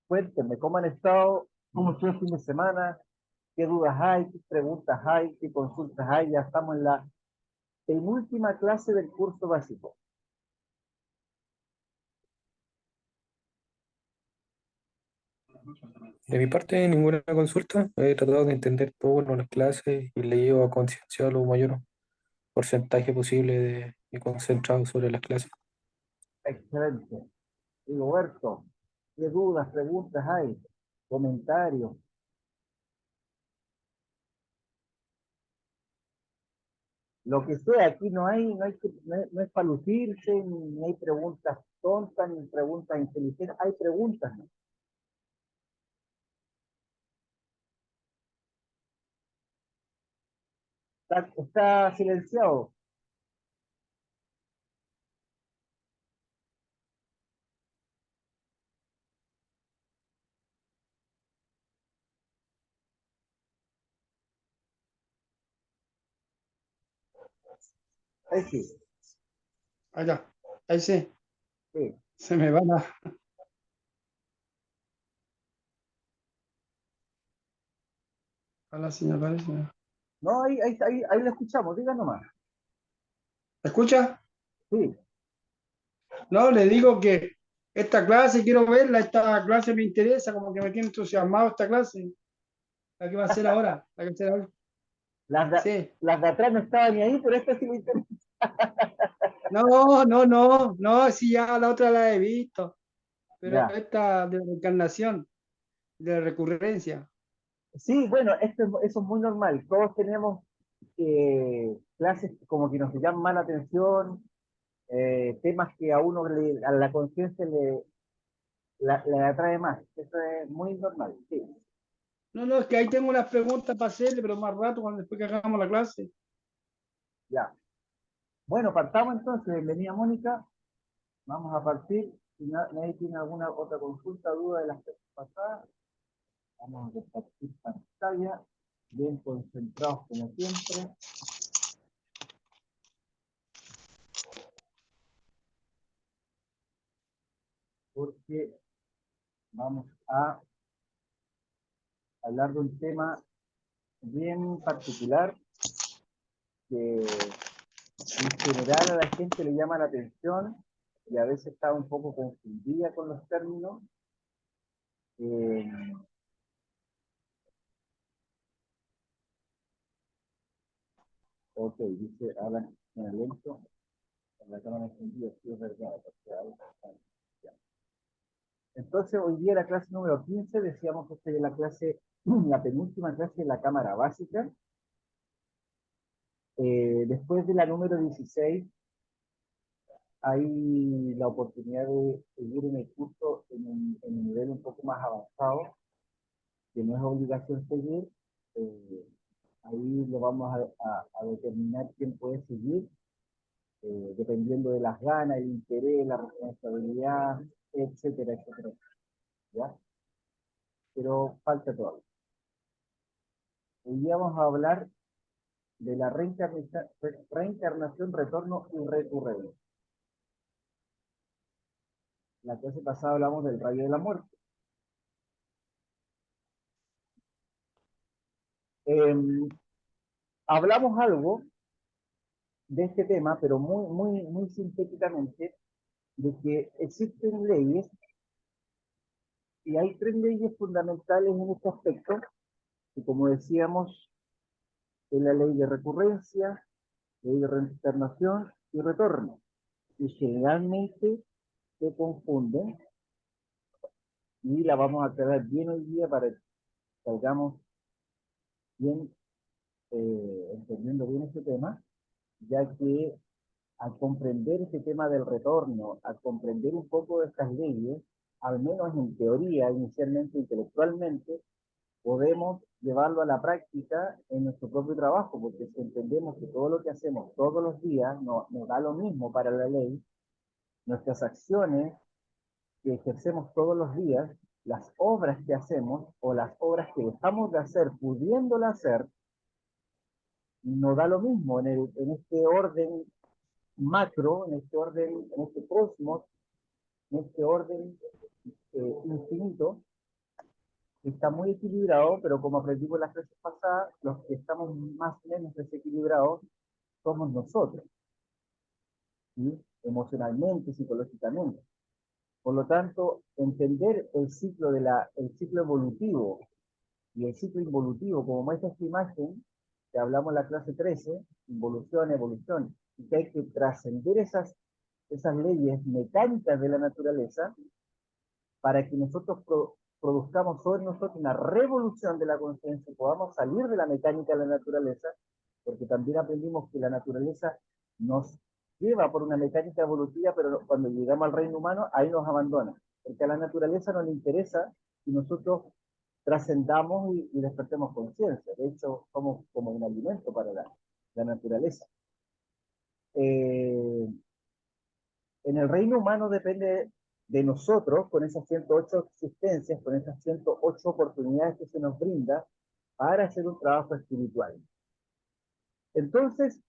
Cuéntenme cómo han estado, cómo estuvo el fin de semana, qué dudas hay, qué preguntas hay, qué consultas hay. Ya estamos en la penúltima clase del curso básico. De mi parte, ninguna consulta. He tratado de entender todo en las clases y le llevo a conciencia lo mayor porcentaje posible y concentrado sobre las clases. Excelente. Y Roberto, qué dudas, preguntas hay, comentarios. Lo que sea, aquí no es para lucirse, ni hay preguntas tontas, ni preguntas inteligentes, hay preguntas, ¿no? Está silenciado. Ahí sí, Allá, ahí sí, sí. se me va la señal, parece. No, ahí lo escuchamos, diga nomás. ¿Escucha? Sí, No, le digo que esta clase quiero verla, esta clase me interesa, como que me tiene entusiasmado esta clase. La que va a hacer ahora, la que va a hacer ahora. las de, Sí. las de atrás no estaban ni ahí, pero esta sí me interesa. No, sí, ya la otra la he visto, pero Ya. esta de la reencarnación, de la recurrencia. Sí, bueno, eso es muy normal. Todos tenemos clases como que nos llaman la atención, temas que a uno, a la conciencia le atrae más. Eso es muy normal, sí. No, es que ahí tengo unas preguntas para hacerle, pero más rato, cuando después que hagamos la clase. Ya. Bueno, partamos entonces. Bienvenida, Mónica. Vamos a partir. Si nadie tiene alguna otra consulta, duda de las clases pasadas, vamos a compartir pantalla. Bien concentrados como siempre. Porque vamos a hablar de un tema bien particular que en general a la gente le llama la atención y a veces está un poco confundida con los términos. Eh, ok, dice, hablan en el lento, con la cámara encendida, sí es verdad. Entonces, hoy día la clase número 15 decíamos que esta es la clase, la penúltima clase de la cámara básica. Después de la número 16 hay la oportunidad de seguir en el curso en un nivel un poco más avanzado, que no es obligación seguir. Eh, Ahí lo vamos a determinar quién puede seguir, dependiendo de las ganas, el interés, la responsabilidad, etcétera, etcétera. ¿Ya? Pero falta todavía. Hoy día vamos a hablar de la reencarnación, retorno y recurrencia. La clase pasada hablamos del rayo de la muerte. Eh, Hablamos algo de este tema, pero muy sintéticamente, de que existen leyes y hay tres leyes fundamentales en este aspecto, que como decíamos, es la ley de recurrencia, ley de reencarnación y retorno. Y generalmente se confunden y la vamos a aclarar bien hoy día para que salgamos bien, entendiendo bien este tema, ya que al comprender este tema del retorno, al comprender un poco de estas leyes, al menos en teoría, inicialmente intelectualmente, podemos llevarlo a la práctica en nuestro propio trabajo, porque si entendemos que todo lo que hacemos todos los días nos da lo mismo para la ley, nuestras acciones que ejercemos todos los días, las obras que hacemos o las obras que dejamos de hacer pudiéndolas hacer, nos da lo mismo en este orden macro, en este orden, en este cosmos, en este orden infinito, está muy equilibrado, pero como aprendimos en las clases pasadas, los que estamos más o menos desequilibrados somos nosotros, ¿sí? Emocionalmente, psicológicamente. Por lo tanto, entender el ciclo evolutivo y el ciclo involutivo, como muestra esta imagen que hablamos en la clase 13, involución, evolución, y que hay que trascender esas leyes mecánicas de la naturaleza para que nosotros produzcamos sobre nosotros una revolución de la conciencia y podamos salir de la mecánica de la naturaleza, porque también aprendimos que la naturaleza nos lleva por una mecánica evolutiva, pero cuando llegamos al reino humano, ahí nos abandona, porque a la naturaleza no le interesa que nosotros trascendamos y despertemos conciencia. De hecho, somos como un alimento para la naturaleza. Eh, en el reino humano depende de nosotros, con esas 108 existencias, con esas 108 oportunidades que se nos brinda para hacer un trabajo espiritual. Entonces,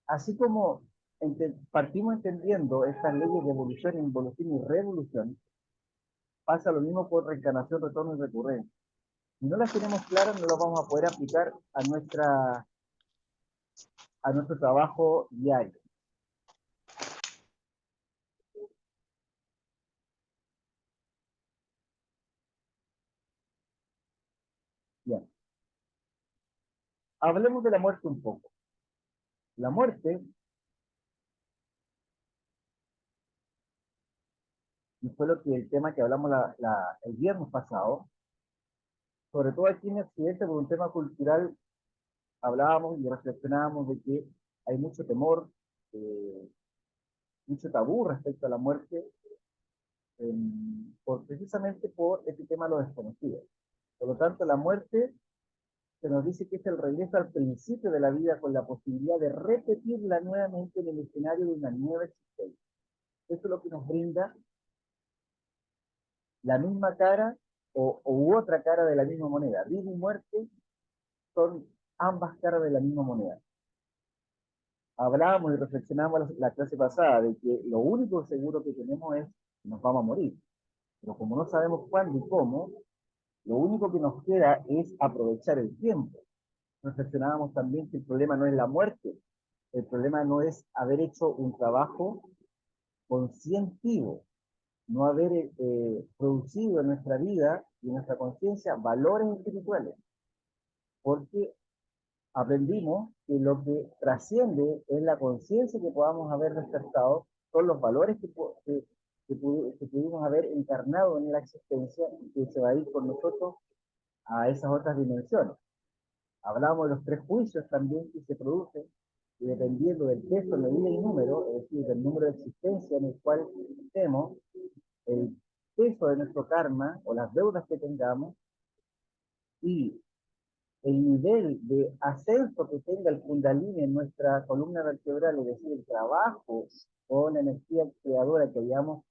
así como partimos entendiendo estas leyes de evolución, involución y revolución, pasa lo mismo por reencarnación, retorno y recurrencia. Si no las tenemos claras, no las vamos a poder aplicar a nuestro trabajo diario. Bien. Hablemos de la muerte un poco. La muerte, y fue el tema que hablamos el viernes pasado, sobre todo aquí en Occidente, por un tema cultural, hablábamos y reflexionábamos de que hay mucho temor, eh, mucho tabú respecto a la muerte, precisamente por este tema de lo desconocido. Por lo tanto, la muerte se nos dice que es el regreso al principio de la vida con la posibilidad de repetirla nuevamente en el escenario de una nueva existencia. Eso es lo que nos brinda la misma cara u otra cara de la misma moneda. Vida y muerte son ambas caras de la misma moneda. Hablábamos y reflexionábamos la clase pasada de que lo único seguro que tenemos es que nos vamos a morir. Pero como no sabemos cuándo y cómo, lo único que nos queda es aprovechar el tiempo. Reflexionábamos también que el problema no es la muerte, el problema no es haber hecho un trabajo conscientivo, no haber producido en nuestra vida y en nuestra conciencia valores espirituales, porque aprendimos que lo que trasciende es la conciencia que podamos haber despertado, son los valores que pudimos haber encarnado en la existencia y que se va a ir con nosotros a esas otras dimensiones. Hablamos de los tres juicios también que se producen, y dependiendo del peso, medida y número, es decir, del número de existencia en el cual estemos, el peso de nuestro karma o las deudas que tengamos y el nivel de ascenso que tenga el Kundalini en nuestra columna vertebral, es decir, el trabajo con energía creadora que hayamos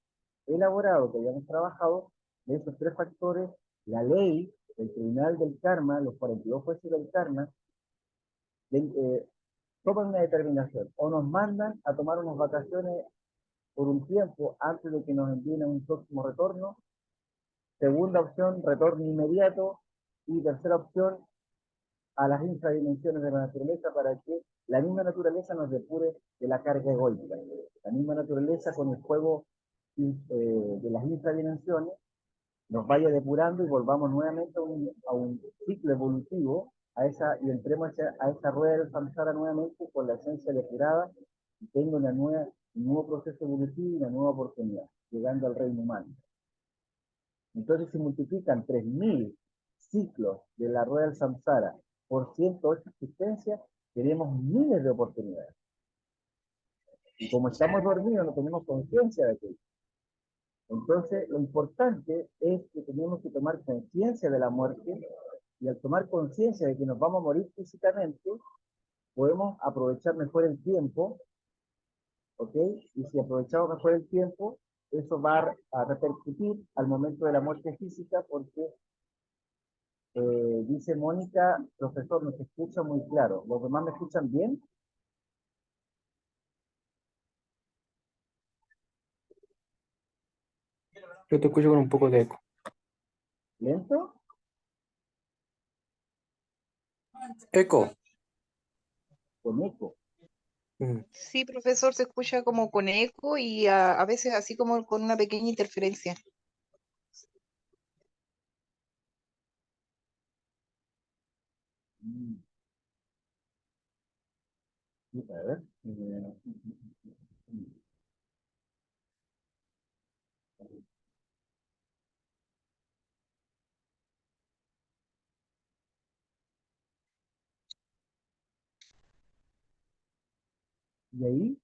elaborado, que hayamos trabajado, de esos tres factores, la ley, el tribunal del karma, los 42 jueces del karma, toman una determinación, o nos mandan a tomar unas vacaciones por un tiempo antes de que nos envíen a un próximo retorno. Segunda opción, retorno inmediato. Y tercera opción, a las infradimensiones de la naturaleza para que la misma naturaleza nos depure de la carga egoica. La misma naturaleza con el juego de las infradimensiones nos vaya depurando y volvamos nuevamente a un ciclo evolutivo y entremos a esa rueda del samsara nuevamente con la esencia depurada y tengo un nuevo proceso evolutivo y una nueva oportunidad, llegando al reino humano. Entonces se multiplican 3000 ciclos de la rueda del samsara por 108 existencias, tenemos miles de oportunidades. Y como estamos dormidos, no tenemos conciencia de aquello. Entonces, lo importante es que tenemos que tomar conciencia de la muerte y al tomar conciencia de que nos vamos a morir físicamente, podemos aprovechar mejor el tiempo, ¿ok? Y si aprovechamos mejor el tiempo, eso va a repercutir al momento de la muerte física porque dice Mónica, profesor, nos escucha muy claro. ¿Los demás me escuchan bien? Yo te escucho con un poco de eco. ¿Lento? Eco. Con eco. Mm. Sí, profesor, se escucha como con eco y a veces así como con una pequeña interferencia. Mm. Sí, a ver. Y ahí,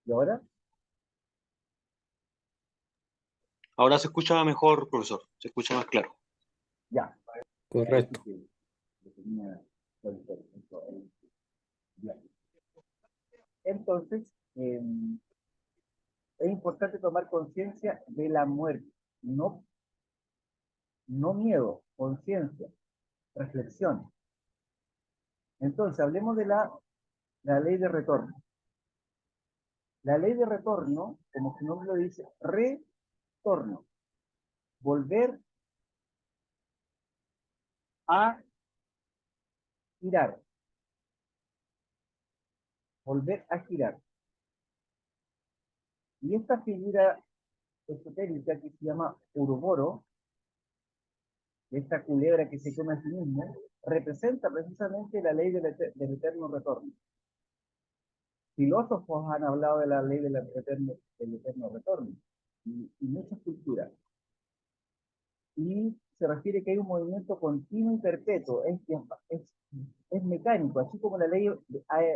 y ahora, Ahora se escucha mejor, profesor, se escucha más claro. ya. Correcto. Lo tenía ya. Entonces, es importante tomar conciencia de la muerte, no, no miedo, conciencia, reflexión. Entonces, hablemos de la ley de retorno. La ley de retorno, como su nombre lo dice, retorno, volver a girar, volver a girar. Y esta figura esotérica que se llama Uruboro, esta culebra que se come a sí mismo, representa precisamente la ley del eterno retorno. Filósofos han hablado de la ley del eterno retorno y muchas culturas. Y se refiere que hay un movimiento continuo y perpetuo, es mecánico, así como la ley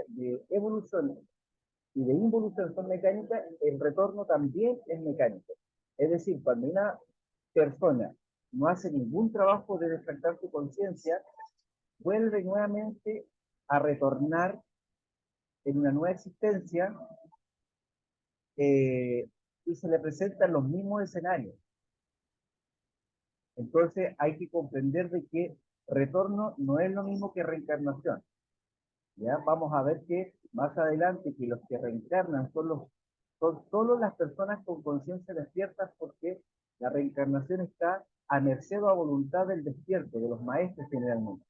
de evolución y de involución son mecánicas, el retorno también es mecánico. Es decir, cuando una persona no hace ningún trabajo de despertar su conciencia, vuelve nuevamente a retornar en una nueva existencia y se le presentan los mismos escenarios. Entonces hay que comprender de que retorno no es lo mismo que reencarnación. Ya vamos a ver que más adelante que los que reencarnan son solo las personas con conciencia despierta, porque la reencarnación está a merced o a voluntad del despierto, de los maestros generalmente.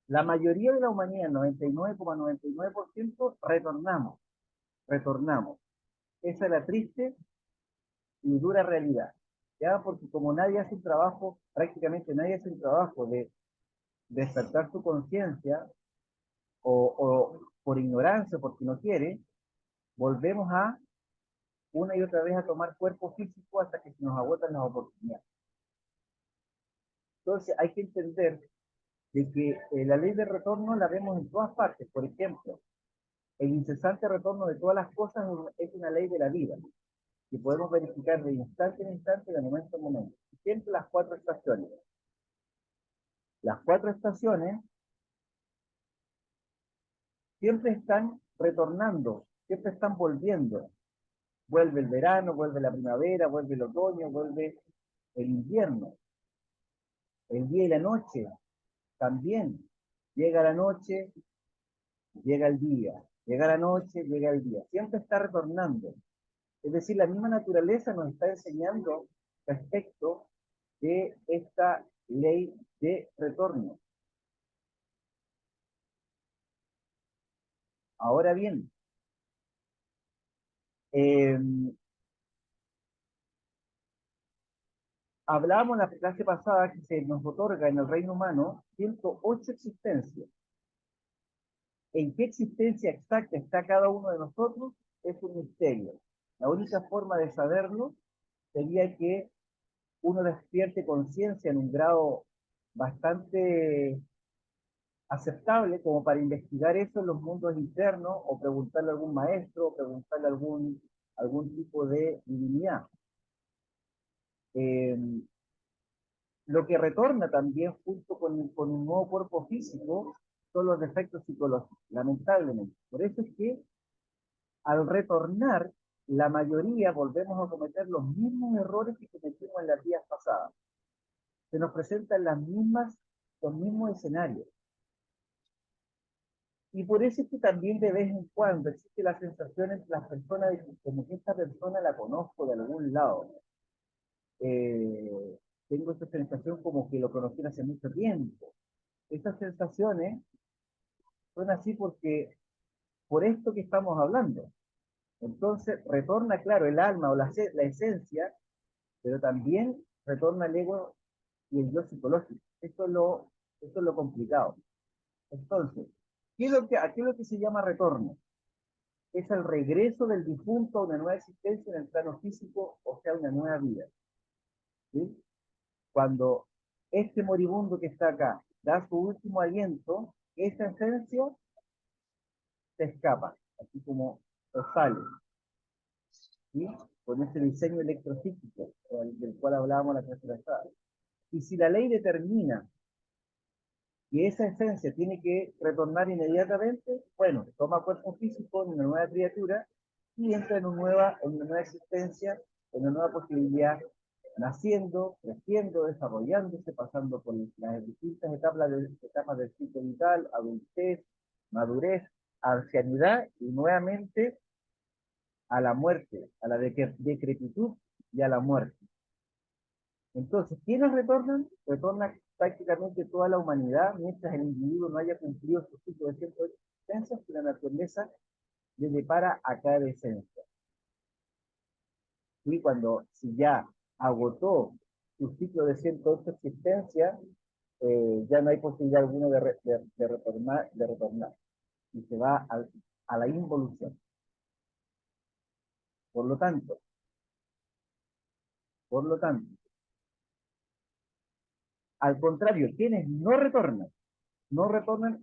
La mayoría de la humanidad, 99,99%, retornamos. Esa es la triste y dura realidad. Ya, porque como nadie hace un trabajo, prácticamente nadie hace un trabajo de despertar su conciencia o por ignorancia, porque no quiere, volvemos a una y otra vez a tomar cuerpo físico hasta que se nos agotan las oportunidades. Entonces hay que entender de que la ley de retorno la vemos en todas partes. Por ejemplo, el incesante retorno de todas las cosas es una ley de la vida, que podemos verificar de instante en instante, de momento en momento. Siempre las cuatro estaciones. Las cuatro estaciones siempre están retornando, siempre están volviendo. Vuelve el verano, vuelve la primavera, vuelve el otoño, vuelve el invierno. El día y la noche también. Llega la noche, llega el día. Llega la noche, llega el día. Siempre está retornando. Es decir, la misma naturaleza nos está enseñando respecto de esta ley de retorno. Ahora bien, hablábamos en la clase pasada que se nos otorga en el reino humano 108 existencias. ¿En qué existencia exacta está cada uno de nosotros? Es un misterio. La única forma de saberlo sería que uno despierte conciencia en un grado bastante aceptable como para investigar eso en los mundos internos o preguntarle a algún maestro o preguntarle a algún tipo de divinidad. Eh, lo que retorna también junto con un nuevo cuerpo físico son los defectos psicológicos, lamentablemente. Por eso es que al retornar, la mayoría volvemos a cometer los mismos errores que cometimos en las vidas pasadas. Se nos presentan los mismos escenarios. Y por eso es que también de vez en cuando existe la sensación entre las personas de que como que esta persona la conozco de algún lado. Tengo esta sensación como que lo conocí hace mucho tiempo. Estas sensaciones son así porque, por esto que estamos hablando. Entonces retorna, claro, el alma o la esencia, pero también retorna el ego y el yo psicológico. Esto es lo complicado. Entonces, ¿qué es lo que se llama retorno? Es el regreso del difunto a una nueva existencia en el plano físico, o sea, una nueva vida. ¿Sí? Cuando este moribundo que está acá da su último aliento, esa esencia se escapa, así como sale, ¿sí? Con ese diseño electrofísico del cual hablábamos la clase pasada. Y si la ley determina que esa esencia tiene que retornar inmediatamente, bueno, toma cuerpo físico en una nueva criatura y entra en una nueva existencia, en una nueva posibilidad, naciendo, creciendo, desarrollándose, pasando por las distintas etapas del ciclo vital, adultez, madurez, ancianidad y nuevamente a la muerte, a la decrepitud y a la muerte. Entonces, ¿quiénes retornan? Retorna prácticamente toda la humanidad mientras el individuo no haya cumplido su ciclo de 108 existencias que la naturaleza le depara a cada esencia. Y si ya agotó su ciclo de 108 existencias, ya no hay posibilidad alguna de retornar. Y se va a la involución. Por lo tanto, al contrario, quienes no retornan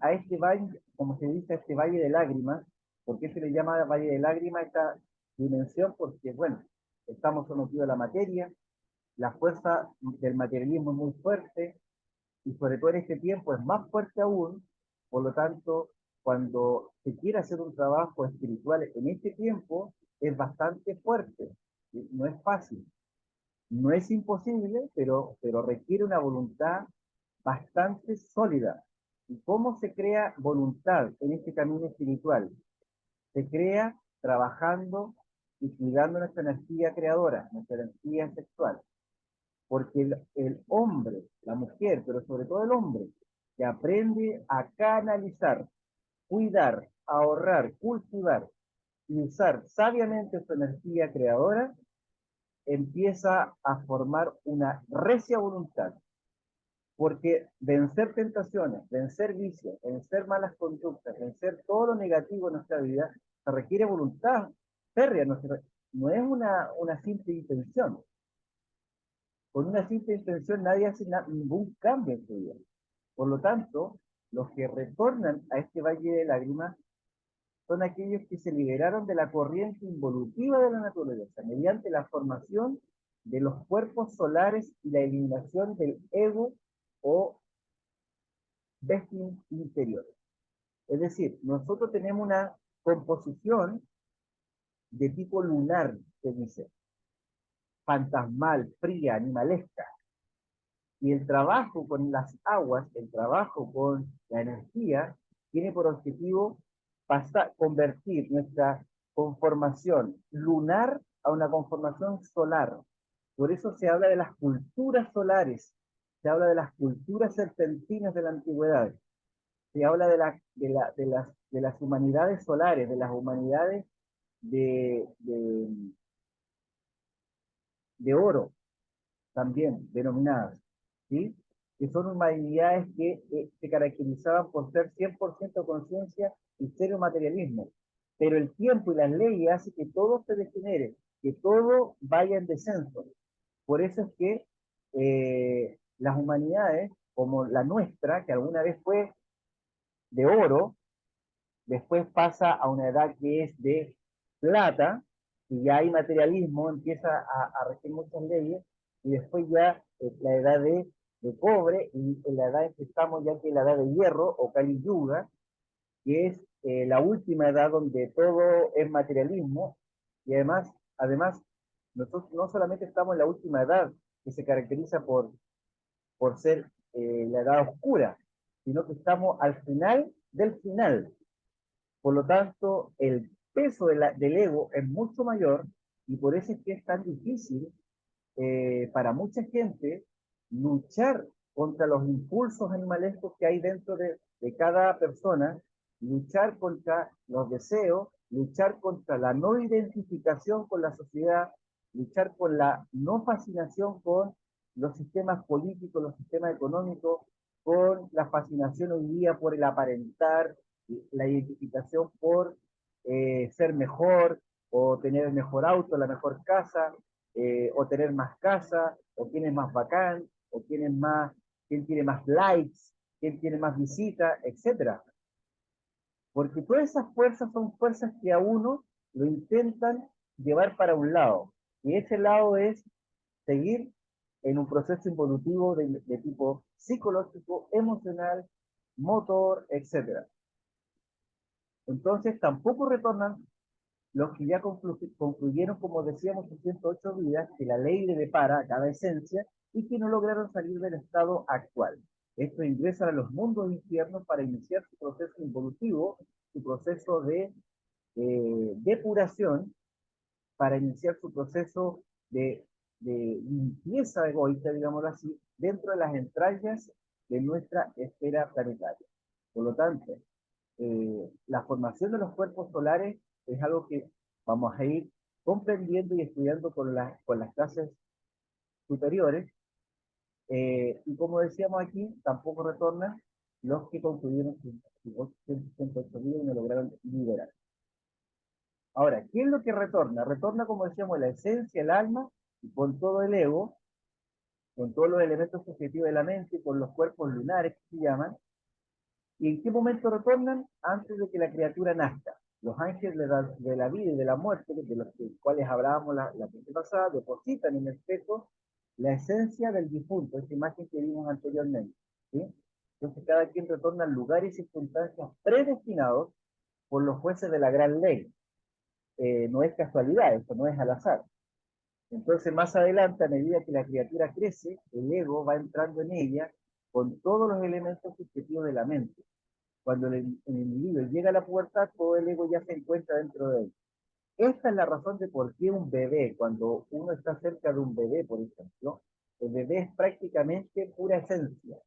a este valle, como se dice, a este valle de lágrimas. ¿Por qué se le llama valle de lágrimas a esta dimensión? Porque, bueno, estamos sometidos a la materia, la fuerza del materialismo es muy fuerte, y sobre todo en este tiempo es más fuerte aún. Por lo tanto, cuando se quiere hacer un trabajo espiritual en este tiempo, es bastante fuerte, no es fácil. No es imposible, pero requiere una voluntad bastante sólida. ¿Y cómo se crea voluntad en este camino espiritual? Se crea trabajando y cuidando nuestra energía creadora, nuestra energía sexual. Porque el hombre, la mujer, pero sobre todo el hombre, que aprende a canalizar, cuidar, ahorrar, cultivar y usar sabiamente su energía creadora, empieza a formar una recia voluntad. Porque vencer tentaciones, vencer vicios, vencer malas conductas, vencer todo lo negativo en nuestra vida, se requiere voluntad férrea, no es una simple intención. Con una simple intención nadie hace ningún cambio en su vida. Por lo tanto, los que retornan a este valle de lágrimas son aquellos que se liberaron de la corriente involutiva de la naturaleza mediante la formación de los cuerpos solares y la eliminación del ego o bestia interior. Es decir, nosotros tenemos una composición de tipo lunar, se dice, fantasmal, fría, animalesca. Y el trabajo con las aguas, el trabajo con la energía, tiene por objetivo convertir nuestra conformación lunar a una conformación solar. Por eso se habla de las culturas solares, se habla de las culturas serpentinas de la antigüedad, se habla de las humanidades solares, de las humanidades de, de, de oro, también denominadas, ¿sí? Que son humanidades que se caracterizaban por ser 100% conciencia y cero materialismo. Pero el tiempo y las leyes hacen que todo se degenere, que todo vaya en descenso. Por eso es que las humanidades, como la nuestra, que alguna vez fue de oro, después pasa a una edad que es de plata, y ya hay materialismo, empieza a regir muchas leyes, y después ya la edad de cobre, y en la edad en que estamos ya que es la edad de hierro, o Kali Yuga, que es la última edad donde todo es materialismo, y además, nosotros no solamente estamos en la última edad, que se caracteriza por ser la edad oscura, sino que estamos al final del final. Por lo tanto, el peso del ego es mucho mayor y por eso es que es tan difícil para mucha gente luchar contra los impulsos animalescos que hay dentro de cada persona, luchar contra los deseos, luchar contra la no identificación con la sociedad, luchar con la no fascinación con los sistemas políticos, los sistemas económicos, con la fascinación hoy día por el aparentar, la identificación por ser mejor o tener el mejor auto, la mejor casa, o tener más casa, o quién es más bacán, o quién tiene más likes, quién tiene más visitas, etcétera. Porque todas esas fuerzas son fuerzas que a uno lo intentan llevar para un lado. Y ese lado es seguir en un proceso evolutivo de tipo psicológico, emocional, motor, etcétera. Entonces tampoco retornan los que ya concluyeron, como decíamos, sus 108 vidas, que la ley le depara a cada esencia y que no lograron salir del estado actual. Estos ingresan a los mundos infiernos para iniciar su proceso evolutivo, su proceso de depuración, para iniciar su proceso de limpieza egoísta, digámoslo así, dentro de las entrañas de nuestra esfera planetaria. Por lo tanto, la formación de los cuerpos solares es algo que vamos a ir comprendiendo y estudiando con las clases superiores. Y como decíamos aquí, tampoco retornan los que concluyeron sus 868 vidas y no lograron liberar. Ahora, ¿qué es lo que retorna? Retorna, como decíamos, la esencia, el alma, y con todo el ego, con todos los elementos subjetivos de la mente, con los cuerpos lunares que se llaman. ¿Y en qué momento retornan? Antes de que la criatura nazca. Los ángeles de la vida y de la muerte, de los cuales hablábamos la clase pasada, depositan en el peso la esencia del difunto, esa imagen que vimos anteriormente. ¿Sí? Entonces cada quien retorna al lugar y circunstancias predestinados por los jueces de la gran ley. No es casualidad, esto no es al azar. Entonces más adelante, a medida que la criatura crece, el ego va entrando en ella con todos los elementos subjetivos de la mente. Cuando el individuo llega a la pubertad, todo el ego ya se encuentra dentro de él. Esta es la razón de por qué un bebé, cuando uno está cerca de un bebé, por ejemplo, el bebé es prácticamente pura esencia.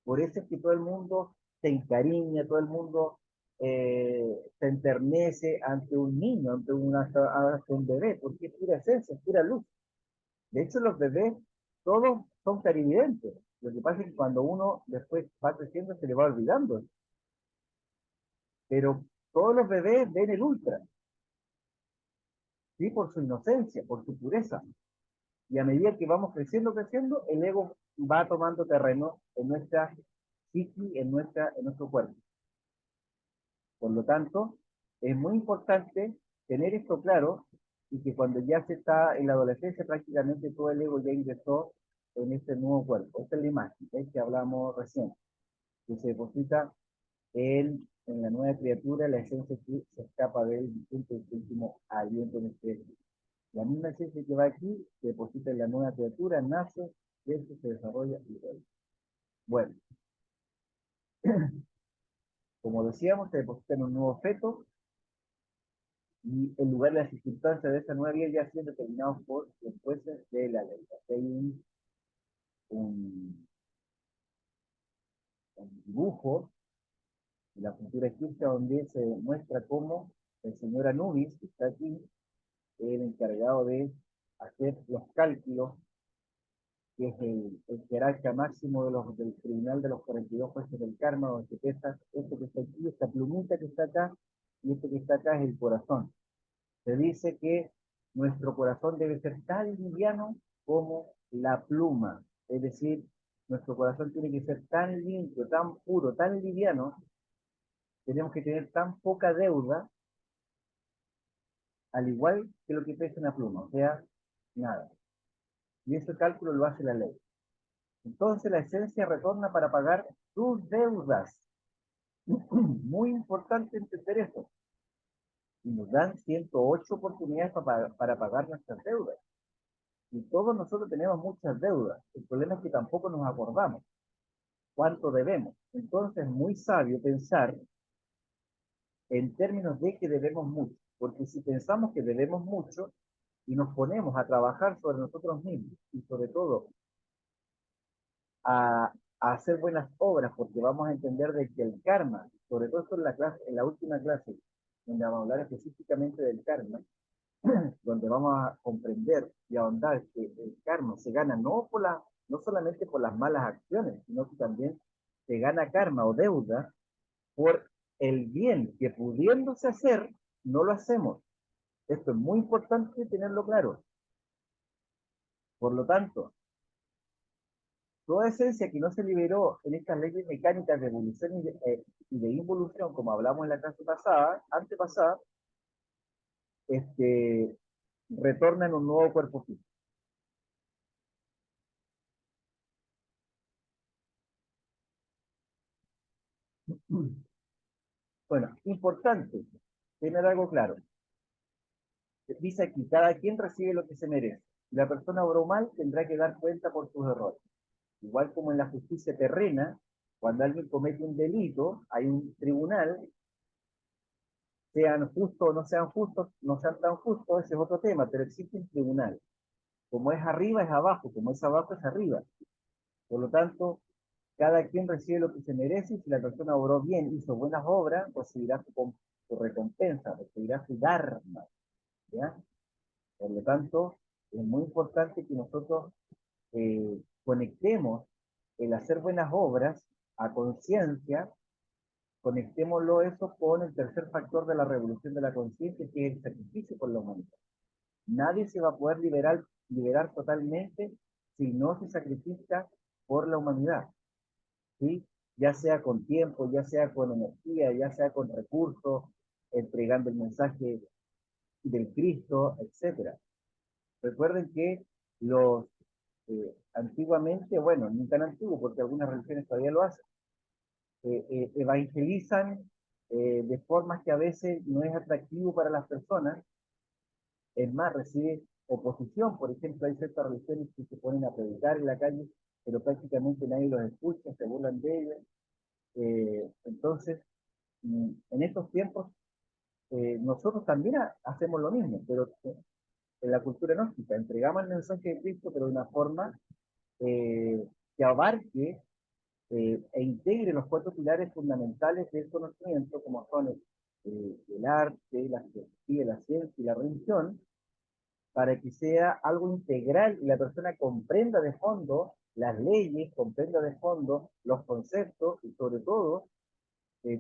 Por eso es que todo el mundo se encariña, todo el mundo se enternece ante un niño, ante un bebé, porque es pura esencia, es pura luz. De hecho, los bebés, todos son clarividentes. Lo que pasa es que cuando uno después va creciendo se le va olvidando. Pero todos los bebés ven el ultra, ¿sí? Por su inocencia, por su pureza. Y a medida que vamos creciendo, el ego va tomando terreno en nuestra psiqui, en nuestro cuerpo. Por lo tanto, es muy importante tener esto claro y que cuando ya se está en la adolescencia, prácticamente todo el ego ya ingresó en este nuevo cuerpo. Esta es la imagen que hablamos recién, que se deposita en la nueva criatura, la esencia que se escapa del difunto y último aliento en este. La misma esencia que va aquí se deposita en la nueva criatura, nace, crece, se desarrolla y vuelve. Bueno, como decíamos, se deposita en un nuevo feto y el lugar de las circunstancias de esa nueva vida ya siendo determinados por los jueces de la ley. Aquí hay un, un dibujo de la cultura egipcia donde se muestra cómo el señor Anubis, que está aquí, el encargado de hacer los cálculos, que es el jerarca máximo del tribunal de los 42 jueces del karma, donde se pesa esto que está aquí, esta plumita que está acá, y esto que está acá es el corazón. Se dice que nuestro corazón debe ser tan liviano como la pluma, es decir, nuestro corazón tiene que ser tan limpio, tan puro, tan liviano, tenemos que tener tan poca deuda, al igual que lo que pesa una pluma, o sea, nada. Y ese cálculo lo hace la ley. Entonces la esencia retorna para pagar sus deudas. Muy importante entender eso. Y nos dan 108 oportunidades para pagar nuestras deudas. Y todos nosotros tenemos muchas deudas. El problema es que tampoco nos acordamos cuánto debemos. Entonces es muy sabio pensar en términos de que debemos mucho, porque si pensamos que debemos mucho y nos ponemos a trabajar sobre nosotros mismos y sobre todo a hacer buenas obras, porque vamos a entender de que el karma, sobre todo esto en la clase, en la última clase, donde vamos a hablar específicamente del karma, donde vamos a comprender y ahondar que el karma se gana no solamente por las malas acciones, sino que también se gana karma o deuda por el bien que pudiéndose hacer, no lo hacemos. Esto es muy importante tenerlo claro. Por lo tanto, toda esencia que no se liberó en estas leyes mecánicas de evolución y de involución, como hablamos en la clase pasada, antepasada, retorna en un nuevo cuerpo físico. Bueno, importante tener algo claro. Dice aquí, cada quien recibe lo que se merece. Si la persona obró mal, tendrá que dar cuenta por sus errores. Igual como en la justicia terrena, cuando alguien comete un delito, hay un tribunal, sean justos o no sean justos, no sean tan justos, ese es otro tema, pero existe un tribunal. Como es arriba, es abajo, como es abajo, es arriba. Por lo tanto, cada quien recibe lo que se merece y si la persona obró bien, hizo buenas obras, recibirá su recompensa, recibirá su dharma. ¿Ya? Por lo tanto, es muy importante que nosotros conectemos el hacer buenas obras a conciencia, conectémoslo eso con el tercer factor de la revolución de la conciencia, que es el sacrificio por la humanidad. Nadie se va a poder liberar totalmente si no se sacrifica por la humanidad, ¿sí? Ya sea con tiempo, ya sea con energía, ya sea con recursos, entregando el mensaje del Cristo, etcétera. Recuerden que los antiguamente, bueno, ni tan antiguo porque algunas religiones todavía lo hacen, evangelizan de formas que a veces no es atractivo para las personas, es más, recibe oposición. Por ejemplo, hay ciertas religiones que se ponen a predicar en la calle, pero prácticamente nadie los escucha, se burlan de ellos. Entonces, en estos tiempos, nosotros también hacemos lo mismo, pero en la cultura gnóstica, entregamos el mensaje de Cristo, pero de una forma que abarque e integre los cuatro pilares fundamentales del conocimiento, como son el arte, la filosofía, la ciencia y la religión, para que sea algo integral y la persona comprenda de fondo las leyes, comprenda de fondo los conceptos y sobre todo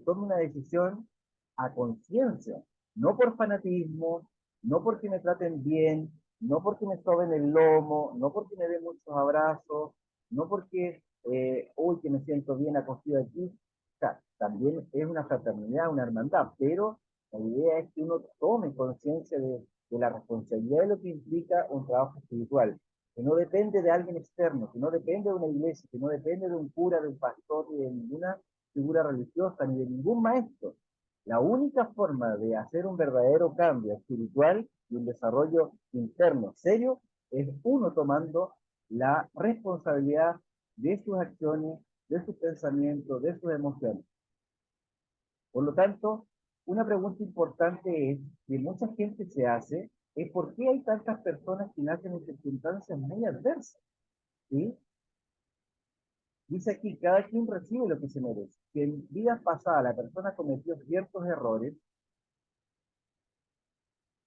tome una decisión a conciencia, no por fanatismo, no porque me traten bien, no porque me soben el lomo, no porque me den muchos abrazos, no porque, uy, que me siento bien acogido aquí. O sea, también es una fraternidad, una hermandad, pero la idea es que uno tome conciencia de la responsabilidad de lo que implica un trabajo espiritual, que no depende de alguien externo, que no depende de una iglesia, que no depende de un cura, de un pastor, ni de ninguna figura religiosa, ni de ningún maestro. La única forma de hacer un verdadero cambio espiritual y un desarrollo interno serio es uno tomando la responsabilidad de sus acciones, de sus pensamientos, de sus emociones. Por lo tanto, una pregunta importante es, que mucha gente se hace, es por qué hay tantas personas que nacen en circunstancias muy adversas, ¿sí? Dice aquí, cada quien recibe lo que se merece. Si en vidas pasadas la persona cometió ciertos errores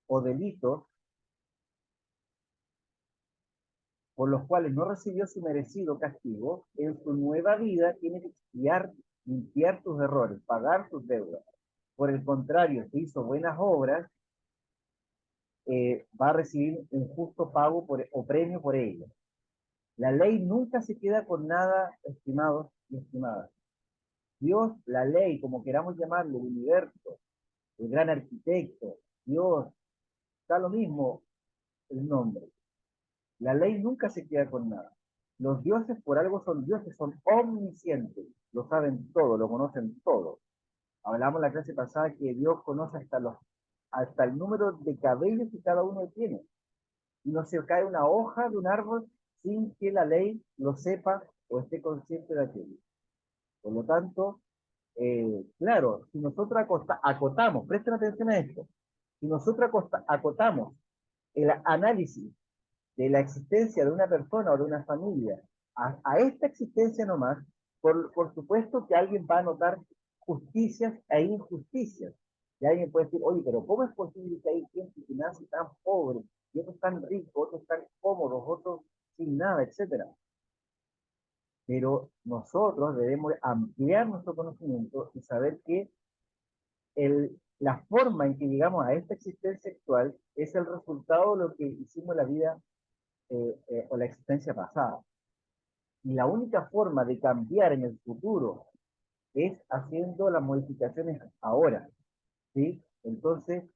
o delitos por los cuales no recibió su merecido castigo, en su nueva vida tiene que expiar, limpiar sus errores, pagar sus deudas. Por el contrario, si hizo buenas obras, va a recibir un justo pago o premio por ello. La ley nunca se queda con nada, estimados y estimadas. Dios, la ley, como queramos llamarlo, el universo, el gran arquitecto, Dios, está lo mismo el nombre. La ley nunca se queda con nada. Los dioses por algo son dioses, son omniscientes, lo saben todo, lo conocen todo. Hablamos en la clase pasada que Dios conoce hasta el número de cabellos que cada uno tiene. Y no se cae una hoja de un árbol sin que la ley lo sepa o esté consciente de aquello. Por lo tanto, claro, si nosotros acotamos, presten atención a esto, si nosotros acotamos el análisis de la existencia de una persona o de una familia a esta existencia nomás, por supuesto que alguien va a notar justicias e injusticias. Y alguien puede decir, oye, pero ¿cómo es posible que hay gente que nace tan pobre, y otros tan ricos, otros tan cómodos, otros sin nada, etcétera? Pero nosotros debemos ampliar nuestro conocimiento y saber que la forma en que llegamos a esta existencia actual es el resultado de lo que hicimos en la vida o la existencia pasada. Y la única forma de cambiar en el futuro es haciendo las modificaciones ahora, ¿sí? Entonces,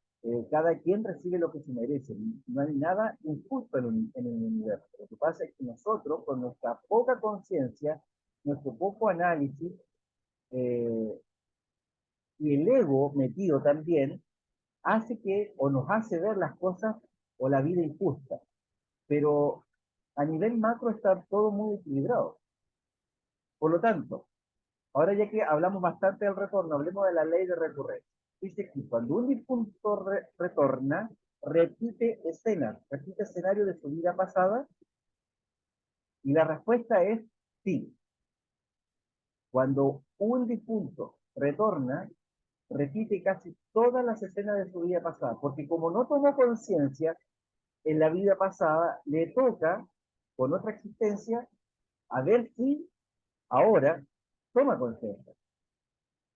cada quien recibe lo que se merece. No hay nada injusto en el universo. Lo que pasa es que nosotros, con nuestra poca conciencia, nuestro poco análisis eh, y el ego metido también, hace que o nos hace ver las cosas o la vida injusta. Pero a nivel macro está todo muy equilibrado. Por lo tanto, ahora ya que hablamos bastante del retorno, hablemos de la ley de recurrencia. Dice que cuando un difunto retorna, repite escenas, repite escenarios de su vida pasada, y la respuesta es sí. Cuando un difunto retorna, repite casi todas las escenas de su vida pasada, porque como no tomó conciencia en la vida pasada, le toca, con otra existencia, a ver si ahora toma conciencia.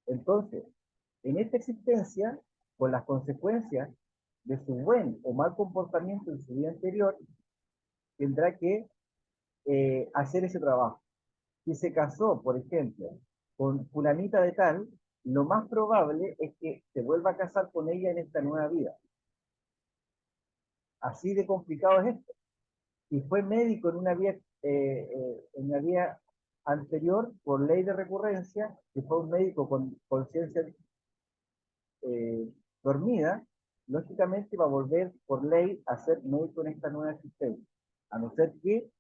Entonces, en esta existencia, con las consecuencias de su buen o mal comportamiento en su vida anterior, tendrá que hacer ese trabajo. Si se casó, por ejemplo, con fulanita de tal, lo más probable es que se vuelva a casar con ella en esta nueva vida. Así de complicado es esto. Si fue médico en una vía anterior, por ley de recurrencia, si fue un médico con conciencia eh, dormida, lógicamente va a volver por ley a ser médico en esta nueva existencia, a no ser que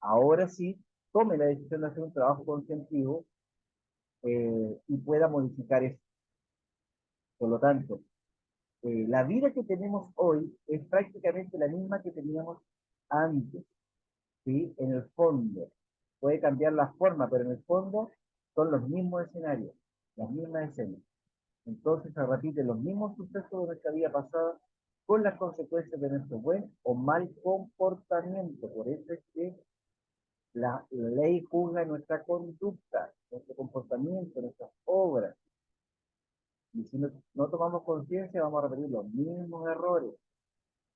ahora sí tome la decisión de hacer un trabajo conscientivo y pueda modificar eso. Por lo tanto, la vida que tenemos hoy es prácticamente la misma que teníamos antes, ¿sí? En el fondo. Puede cambiar la forma, pero en el fondo son los mismos escenarios, las mismas escenas. Entonces se repiten los mismos sucesos de nuestra vida pasada con las consecuencias de nuestro buen o mal comportamiento. Por eso es que la ley juzga nuestra conducta, nuestro comportamiento, nuestras obras. Y si no tomamos conciencia, vamos a repetir los mismos errores,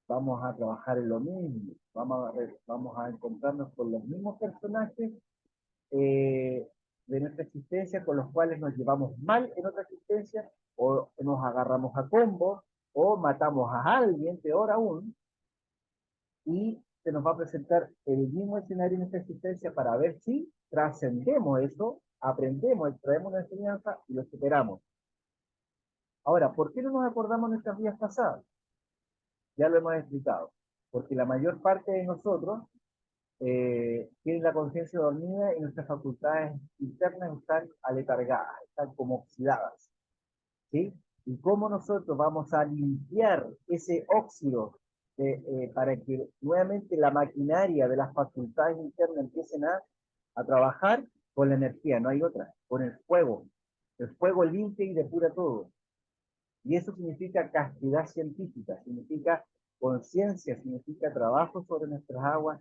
vamos a trabajar en lo mismo, vamos a encontrarnos con los mismos personajes de nuestra existencia con los cuales nos llevamos mal en otra existencia, o nos agarramos a combo, o matamos a alguien, peor aún, y se nos va a presentar el mismo escenario en esta existencia para ver si trascendemos eso, aprendemos, traemos una enseñanza y lo superamos. Ahora, ¿por qué no nos acordamos de nuestras vidas pasadas? Ya lo hemos explicado. Porque la mayor parte de nosotros tienen la conciencia dormida y nuestras facultades internas están aletargadas, están como oxidadas, ¿sí? Y cómo nosotros vamos a limpiar ese óxido para que nuevamente la maquinaria de las facultades internas empiecen a trabajar con la energía, no hay otra, con el fuego. El fuego limpia y depura todo. Y eso significa castidad científica, significa conciencia, significa trabajo sobre nuestras aguas,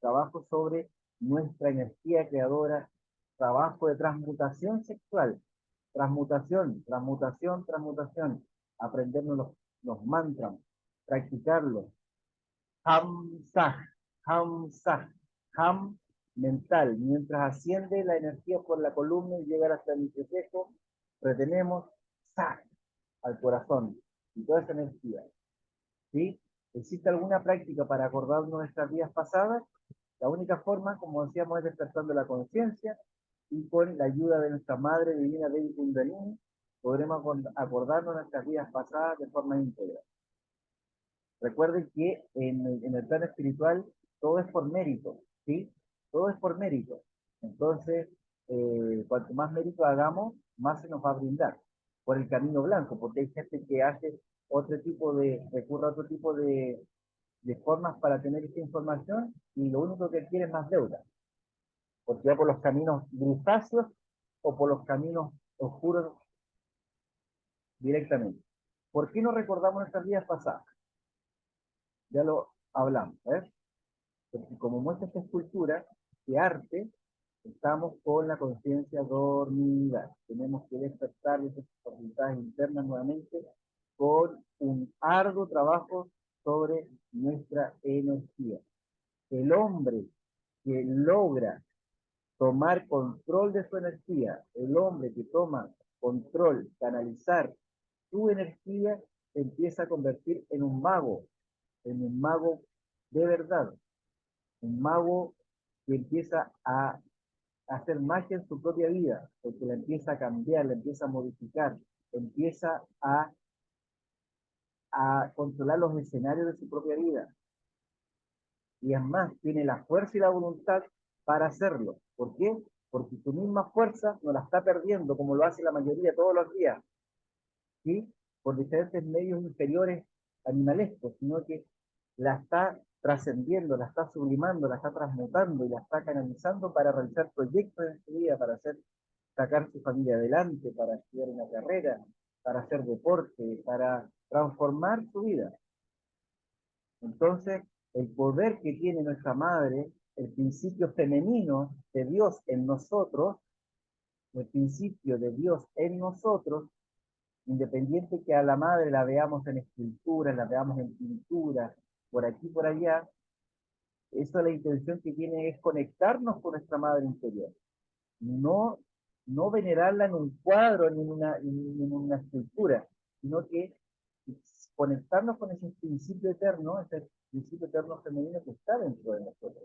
trabajo sobre nuestra energía creadora, trabajo de transmutación sexual, transmutación, transmutación, transmutación, aprendernos los mantras, practicarlos. Ham sah, ham sah, ham mental. Mientras asciende la energía por la columna y llega hasta el entrecejo, retenemos sah al corazón y toda esa energía. ¿Sí? ¿Existe alguna práctica para acordarnos de nuestras vidas pasadas? La única forma, como decíamos, es despertando la conciencia y con la ayuda de nuestra Madre Divina Devi Kundalini podremos acordarnos de nuestras vidas pasadas de forma íntegra. Recuerden que en el plano espiritual todo es por mérito, ¿sí? Todo es por mérito. Entonces, cuanto más mérito hagamos, más se nos va a brindar por el camino blanco, porque hay gente que hace recurre a otro tipo de formas para tener esta información y lo único que quiere es más deuda, porque va por los caminos grisáceos o por los caminos oscuros directamente. ¿Por qué no recordamos nuestras vidas pasadas? Ya lo hablamos, ¿eh? Porque como muestra esta escultura de arte, estamos con la conciencia dormida. Tenemos que despertar esas facultades internas nuevamente con un arduo trabajo sobre nuestra energía. El hombre que logra tomar control de su energía, el hombre que toma control, canalizar su energía, se empieza a convertir en un mago de verdad, un mago que empieza a hacer magia en su propia vida, porque la empieza a cambiar, la empieza a modificar, empieza a controlar los escenarios de su propia vida. Y es más, tiene la fuerza y la voluntad para hacerlo. ¿Por qué? Porque su misma fuerza no la está perdiendo, como lo hace la mayoría todos los días, ¿sí? Por diferentes medios inferiores animalescos, sino que la está trascendiendo, la está sublimando, la está transmutando y la está canalizando para realizar proyectos en su vida, para sacar su familia adelante, para estudiar una carrera, para hacer deporte, para transformar su vida. Entonces, el poder que tiene nuestra madre, el principio femenino de Dios en nosotros, el principio de Dios en nosotros, independiente que a la madre la veamos en esculturas, la veamos en pinturas, por aquí, por allá, eso la intención que tiene es conectarnos con nuestra madre interior. No, no venerarla en un cuadro ni en una escultura, sino que conectarnos con ese principio eterno femenino que está dentro de nosotros.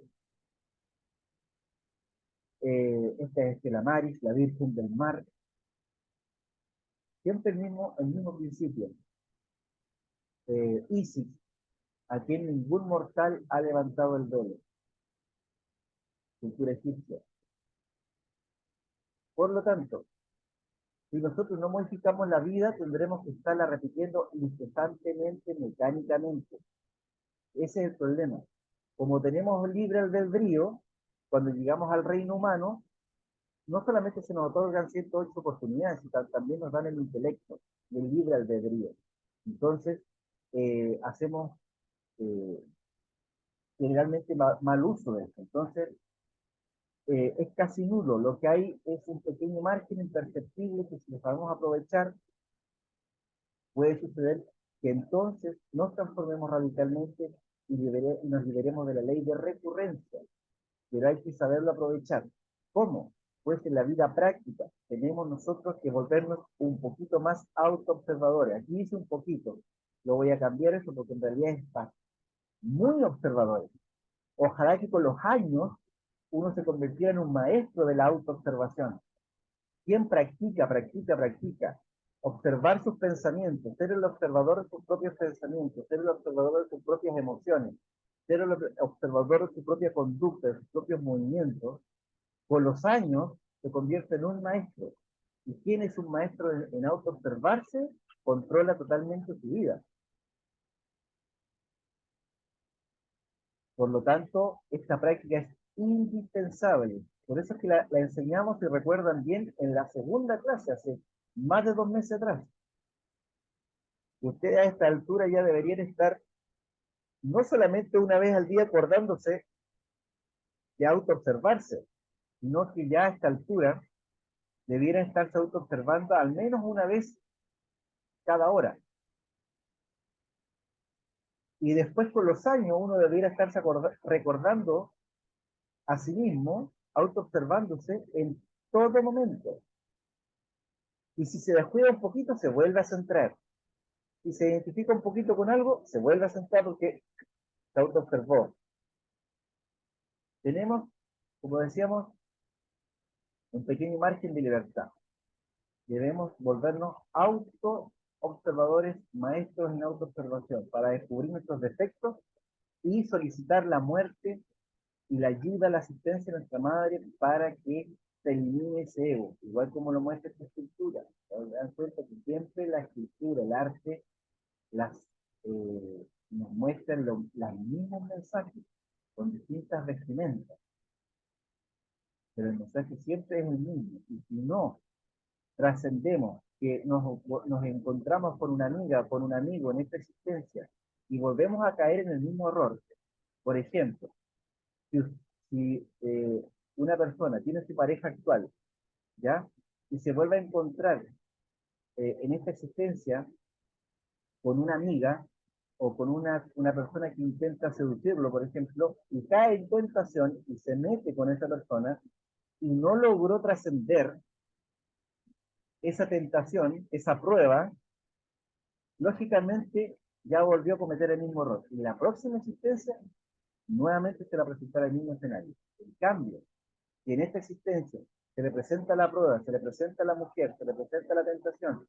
Esta es la Maris, la Virgen del Mar, siempre el mismo principio. Isis, a quien ningún mortal ha levantado el velo, cultura egipcia. Por lo tanto, si nosotros no modificamos la vida, tendremos que estarla repitiendo incesantemente, mecánicamente. Ese es el problema. Como tenemos libre albedrío, cuando llegamos al reino humano, no solamente se nos otorgan 108 oportunidades, sino también nos dan el intelecto y el libre albedrío. Entonces, hacemos generalmente mal uso de esto. Entonces, es casi nulo. Lo que hay es un pequeño margen imperceptible que si lo sabemos aprovechar, puede suceder que entonces nos transformemos radicalmente y nos liberemos de la ley de recurrencia. Pero hay que saberlo aprovechar. ¿Cómo? Pues en la vida práctica tenemos nosotros que volvernos un poquito más autoobservadores. Aquí dice un poquito, lo voy a cambiar eso porque en realidad está muy observadores. Ojalá que con los años uno se convirtiera en un maestro de la autoobservación. ¿Quién practica? Observar sus pensamientos, ser el observador de sus propios pensamientos, ser el observador de sus propias emociones, ser el observador de su propia conducta, de sus propios movimientos, con los años se convierte en un maestro. Y quien es un maestro en autoobservarse, controla totalmente su vida. Por lo tanto, esta práctica es indispensable. Por eso es que la enseñamos, si recuerdan bien, en la segunda clase, hace más de 2 meses atrás. Ustedes a esta altura ya deberían estar no solamente una vez al día acordándose de autoobservarse, sino que ya a esta altura debieran estarse autoobservando al menos una vez cada hora. Y después con los años uno debiera estarse recordando a sí mismo, autoobservándose en todo momento. Y si se descuida un poquito, se vuelve a centrar. Si se identifica un poquito con algo, se vuelve a centrar porque se autoobservó. Tenemos, como decíamos, un pequeño margen de libertad. Debemos volvernos auto-observadores, maestros en autoobservación, para descubrir nuestros defectos y solicitar la muerte y la ayuda, la asistencia de nuestra madre para que se elimine ese ego, igual como lo muestra esta escultura. Se dan cuenta que siempre la escultura, el arte, las, nos muestran los mismos mensajes con distintas vestimentas, pero el mensaje siempre es el mismo. Y si no trascendemos que nos encontramos con una amiga, con un amigo en esta existencia y volvemos a caer en el mismo error, por ejemplo, si, si una persona tiene su pareja actual, ¿ya? Y se vuelve a encontrar en esta existencia con una amiga o con una persona que intenta seducirlo, por ejemplo, y cae en tentación y se mete con esa persona y no logró trascender esa tentación, esa prueba, lógicamente ya volvió a cometer el mismo error. Y la próxima existencia nuevamente se la presentará el mismo escenario. En cambio, si en esta existencia se le presenta la prueba, se le presenta la mujer, se le presenta la tentación,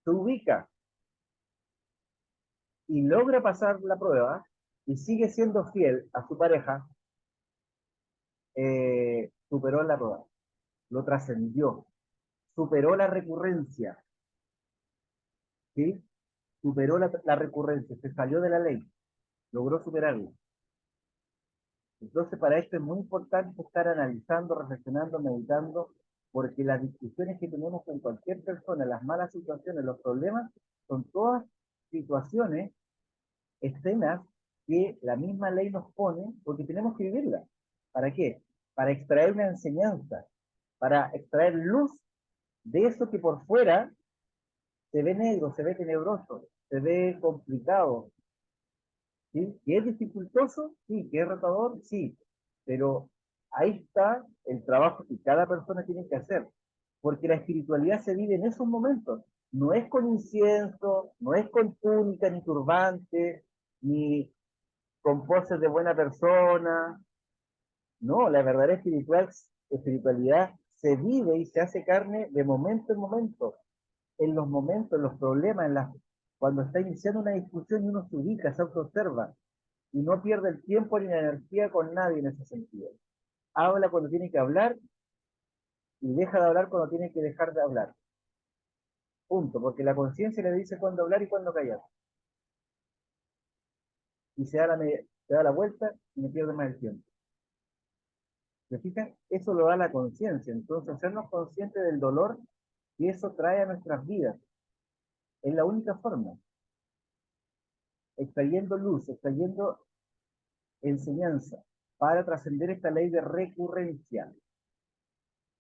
se ubica y logra pasar la prueba y sigue siendo fiel a su pareja, superó la prueba, lo trascendió, superó la recurrencia, ¿sí? Superó la recurrencia, se salió de la ley, logró superarla. Entonces, para esto es muy importante estar analizando, reflexionando, meditando, porque las discusiones que tenemos con cualquier persona, las malas situaciones, los problemas, son todas situaciones, escenas que la misma ley nos pone porque tenemos que vivirla. ¿Para qué? Para extraer una enseñanza, para extraer luz de eso que por fuera se ve negro, se ve tenebroso, se ve complicado, ¿sí? ¿Que es dificultoso? Sí. ¿Que es retador? Sí. Pero ahí está el trabajo que cada persona tiene que hacer, porque la espiritualidad se vive en esos momentos. No es con incienso, no es con túnica, ni turbante, ni con poses de buena persona. No, la verdadera espiritualidad se vive y se hace carne de momento en momento, en los momentos, en los problemas, cuando está iniciando una discusión y uno se ubica, se autoobserva y no pierde el tiempo ni la energía con nadie en ese sentido. Habla cuando tiene que hablar y deja de hablar cuando tiene que dejar de hablar. Punto, porque la conciencia le dice cuándo hablar y cuándo callar. Y se da la vuelta y no pierde más el tiempo. ¿Se fijan? Eso lo da la conciencia. Entonces, hacernos conscientes del dolor que eso trae a nuestras vidas. Es la única forma. Extrayendo luz, extrayendo enseñanza para trascender esta ley de recurrencia.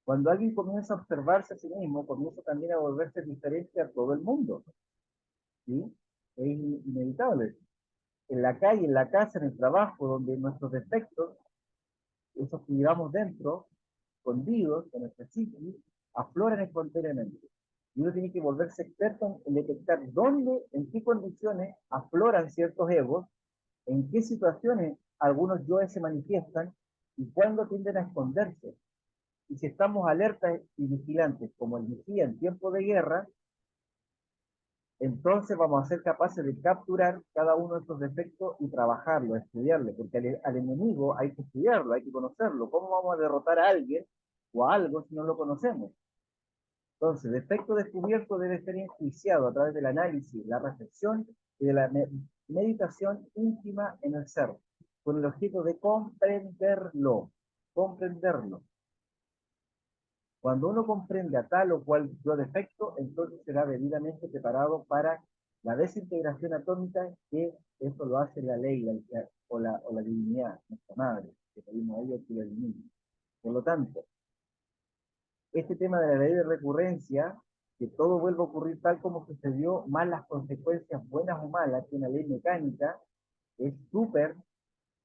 Cuando alguien comienza a observarse a sí mismo, comienza también a volverse diferente a todo el mundo. ¿Sí? Es inevitable. En la calle, en la casa, en el trabajo, donde nuestros defectos, esos que llevamos dentro, escondidos en nuestra psique, afloran espontáneamente. Y uno tiene que volverse experto en detectar dónde, en qué condiciones afloran ciertos egos, en qué situaciones algunos yoes se manifiestan y cuándo tienden a esconderse. Y si estamos alertas y vigilantes, como el vigía en tiempo de guerra, entonces vamos a ser capaces de capturar cada uno de estos defectos y trabajarlo, estudiarlo, porque al enemigo hay que estudiarlo, hay que conocerlo. ¿Cómo vamos a derrotar a alguien o a algo si no lo conocemos? Entonces, defecto descubierto debe ser enjuiciado a través del análisis, la reflexión y de la meditación íntima en el ser, con el objeto de comprenderlo, comprenderlo. Cuando uno comprende a tal o cual yo defecto, entonces será debidamente preparado para la desintegración atómica, que eso lo hace la ley o la divinidad, nuestra madre, que pedimos a ella que la elimine. Por lo tanto, este tema de la ley de recurrencia, que todo vuelva a ocurrir tal como sucedió, más las consecuencias buenas o malas, que una ley mecánica, es súper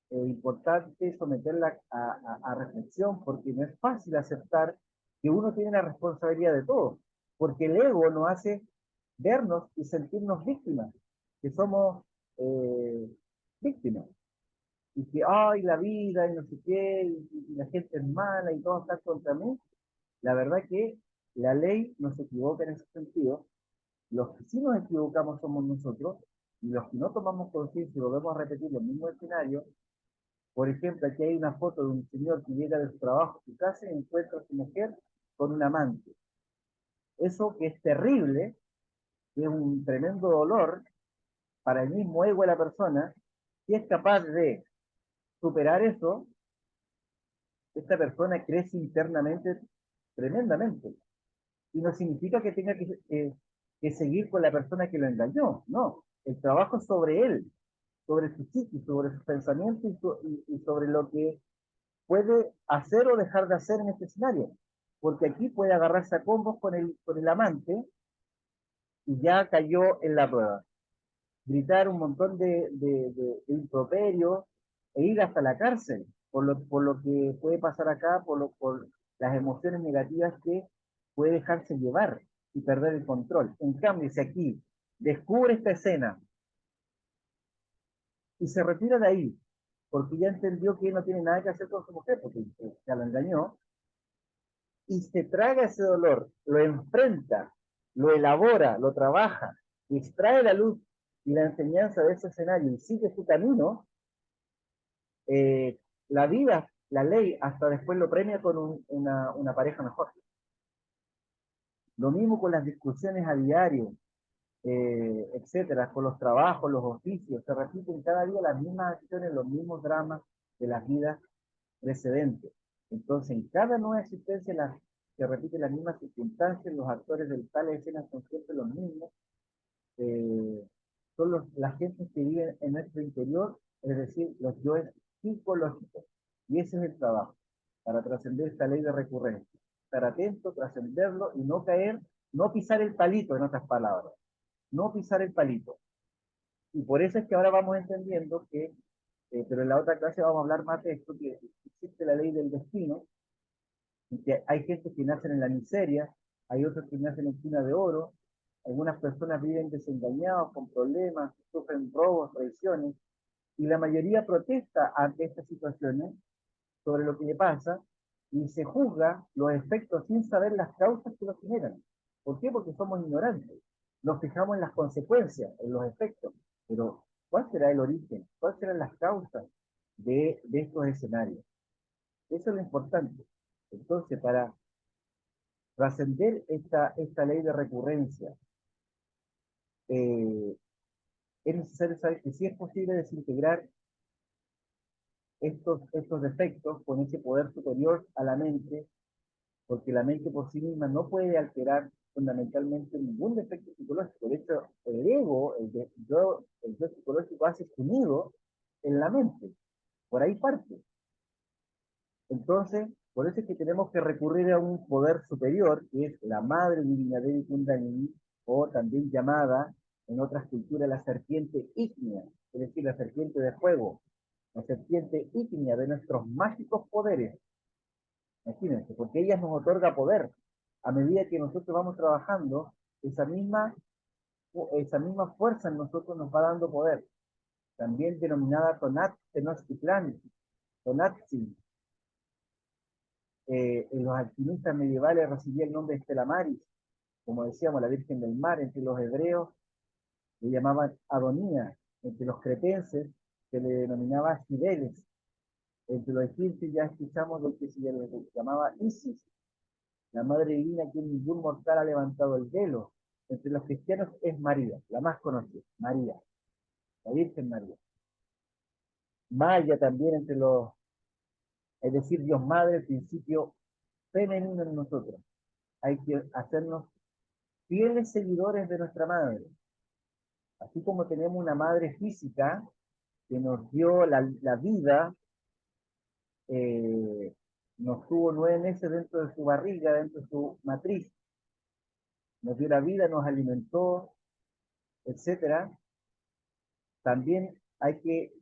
importante someterla a reflexión, porque no es fácil aceptar que uno tiene la responsabilidad de todo, porque el ego nos hace vernos y sentirnos víctimas, que somos víctimas, y que, ay, la vida, y no sé qué, y la gente es mala, y todo está contra mí. La verdad que la ley no se equivoca en ese sentido. Los que sí nos equivocamos somos nosotros, y los que no tomamos conciencia y volvemos a repetir los mismos escenarios, Por ejemplo, aquí hay una foto de un señor que llega de su trabajo a su casa y encuentra a su mujer con un amante. Eso que es terrible, que es un tremendo dolor para el mismo ego de la persona, si es capaz de superar eso, esta persona crece internamente tremendamente. Y no significa que tenga que seguir con la persona que lo engañó, no. El trabajo es sobre él, sobre su psique, sobre sus pensamientos y sobre lo que puede hacer o dejar de hacer en este escenario. Porque aquí puede agarrarse a combos con el amante y ya cayó en la prueba. Gritar un montón de improperios e ir hasta la cárcel por lo que puede pasar acá, por las emociones negativas que puede dejarse llevar y perder el control. En cambio, si aquí descubre esta escena y se retira de ahí, porque ya entendió que no tiene nada que hacer con su mujer, porque ya lo engañó, y se traga ese dolor, lo enfrenta, lo elabora, lo trabaja, y extrae la luz y la enseñanza de ese escenario y sigue su camino, la vida, la ley, hasta después lo premia con una pareja mejor. Lo mismo con las discusiones a diario, etcétera, con los trabajos, los oficios, se repiten cada día las mismas acciones, los mismos dramas de las vidas precedentes. Entonces, en cada nueva existencia se repiten las mismas circunstancias, los actores de tales escenas son siempre los mismos, eh, son las gentes que viven en nuestro interior, es decir, los yoes psicológicos. Y ese es el trabajo, para trascender esta ley de recurrencia. Estar atento, trascenderlo y no caer, no pisar el palito, en otras palabras, no pisar el palito. Y por eso es que ahora vamos entendiendo que, pero en la otra clase vamos a hablar más de esto, que existe la ley del destino, y que hay gente que nacen en la miseria, hay otros que nacen en cuna de oro, algunas personas viven desengañados, con problemas, sufren robos, traiciones, y la mayoría protesta ante estas situaciones sobre lo que le pasa y se juzga los efectos sin saber las causas que los generan. ¿Por qué? Porque somos ignorantes. Nos fijamos en las consecuencias, en los efectos, pero ¿cuál será el origen? ¿Cuáles serán las causas de estos escenarios? Eso es lo importante. Entonces, para trascender esta ley de recurrencia, eh, es necesario saber que sí es posible desintegrar estos defectos con ese poder superior a la mente, porque la mente por sí misma no puede alterar fundamentalmente ningún defecto psicológico. De hecho, el ego, el yo psicológico hace su nido en la mente, por ahí parte. Entonces, por eso es que tenemos que recurrir a un poder superior, que es la Madre Divina Devi Kundalini, o también llamada en otras culturas la serpiente ígnea, es decir, la serpiente de fuego, la serpiente ígnea de nuestros mágicos poderes. Imagínense, porque ella nos otorga poder. A medida que nosotros vamos trabajando, esa misma fuerza en nosotros nos va dando poder. También denominada Tonat Tenochtitlan, Tonatzi. En los alquimistas medievales recibía el nombre de Estela Maris, como decíamos, la Virgen del Mar. Entre los hebreos le llamaban Adonía, entre los cretenses se le denominaba Cibeles, entre los egipcios ya escuchamos lo que se le llamaba Isis, la Madre Divina que ningún mortal ha levantado el velo. Entre los cristianos es María, la más conocida, María, la Virgen María. Maya también entre los, es decir, Dios Madre, el principio femenino en nosotros. Hay que hacernos fieles seguidores de nuestra Madre. Así como tenemos una Madre física que nos dio la vida, eh, nos tuvo 9 meses dentro de su barriga, dentro de su matriz, nos dio la vida, nos alimentó, etcétera. También hay que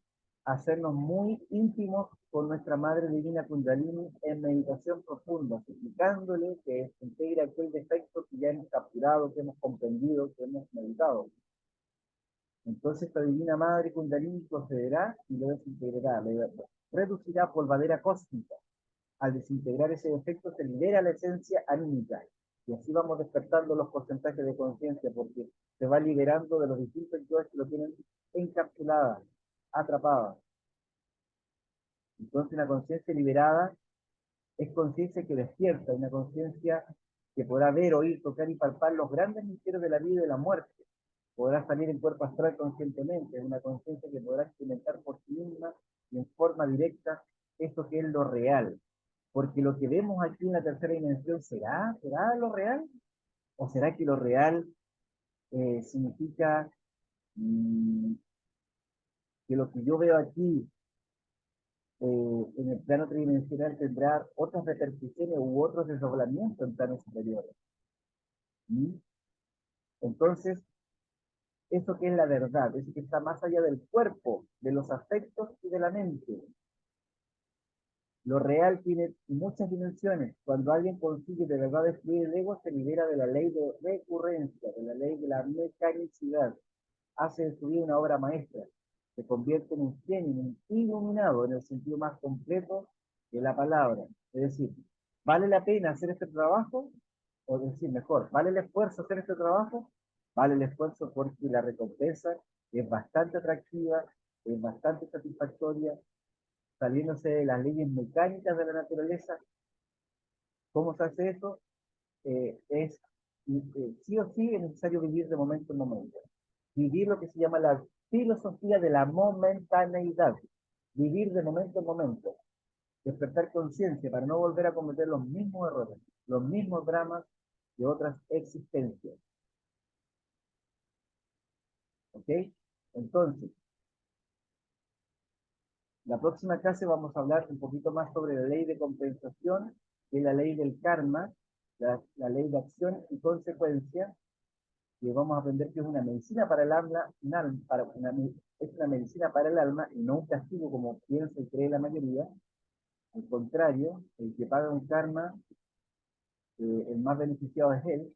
hacernos muy íntimos con nuestra Madre Divina Kundalini en meditación profunda, suplicándole que integre aquel defecto que ya hemos capturado, que hemos comprendido, que hemos meditado. Entonces esta Divina Madre Kundalini procederá y lo desintegrará, le reducirá polvadera cósmica. Al desintegrar ese defecto se libera la esencia anímica y así vamos despertando los porcentajes de conciencia porque se va liberando de los distintos yoes que lo tienen encapsuladas, atrapadas. Entonces una conciencia liberada es conciencia que despierta, una conciencia que podrá ver, oír, tocar y palpar los grandes misterios de la vida y de la muerte. Podrá salir en cuerpo astral conscientemente, es una conciencia que podrá experimentar por sí misma y en forma directa eso que es lo real. Porque lo que vemos aquí en la tercera dimensión, ¿será lo real? ¿O será que lo real significa que lo que yo veo aquí en el plano tridimensional tendrá otras repercusiones u otros desdoblamientos en planos superiores? ¿Mm? Entonces, eso que es la verdad, eso que está más allá del cuerpo, de los afectos y de la mente. Lo real tiene muchas dimensiones. Cuando alguien consigue de verdad destruir el ego, se libera de la ley de recurrencia, de la ley de la mecanicidad. Hace de su vida una obra maestra. Se convierte en un genio, en un iluminado, en el sentido más completo de la palabra. Es decir, ¿vale la pena hacer este trabajo? O decir mejor, ¿vale el esfuerzo hacer este trabajo? Vale el esfuerzo porque la recompensa es bastante atractiva, es bastante satisfactoria, saliéndose de las leyes mecánicas de la naturaleza. ¿Cómo se hace eso? Sí o sí es necesario vivir de momento en momento. Vivir lo que se llama la filosofía de la momentaneidad. Vivir de momento en momento. Despertar conciencia para no volver a cometer los mismos errores, los mismos dramas de otras existencias. ¿Ok? Entonces, la próxima clase vamos a hablar un poquito más sobre la ley de compensación, que es la ley del karma, la ley de acción y consecuencia, que vamos a aprender que es una medicina para el alma, es una medicina para el alma y no un castigo como piensa y cree la mayoría. Al contrario, el que paga un karma, el más beneficiado es él,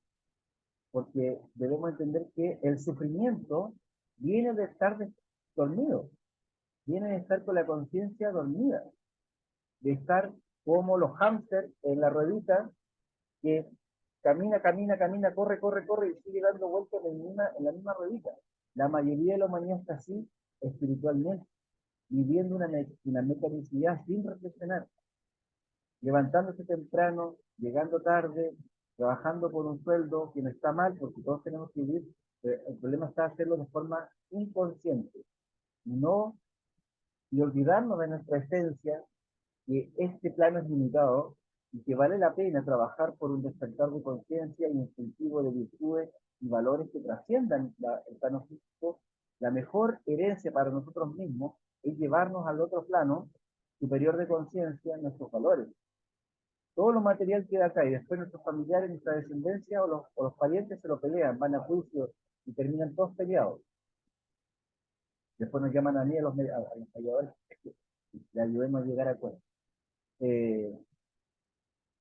porque debemos entender que el sufrimiento viene de estar dormido, viene de estar con la conciencia dormida, de estar como los hámsters en la ruedita que camina, corre y sigue dando vueltas en la misma ruedita. La mayoría de la humanidad está así espiritualmente, viviendo una mecanicidad sin reflexionar, levantándose temprano, llegando tarde, trabajando por un sueldo que no está mal, porque todos tenemos que vivir. El problema está hacerlo de forma inconsciente, no y olvidarnos de nuestra esencia, que este plano es limitado y que vale la pena trabajar por un despertar de conciencia y un cultivo de virtudes y valores que trasciendan el plano físico. La mejor herencia para nosotros mismos es llevarnos al otro plano superior de conciencia nuestros valores. Todo lo material queda acá y después nuestros familiares, nuestra descendencia o los parientes se lo pelean, van a juicio y terminan todos peleados. Después nos llaman a mí, a los mediadores, que le ayudemos a llegar a acuerdo.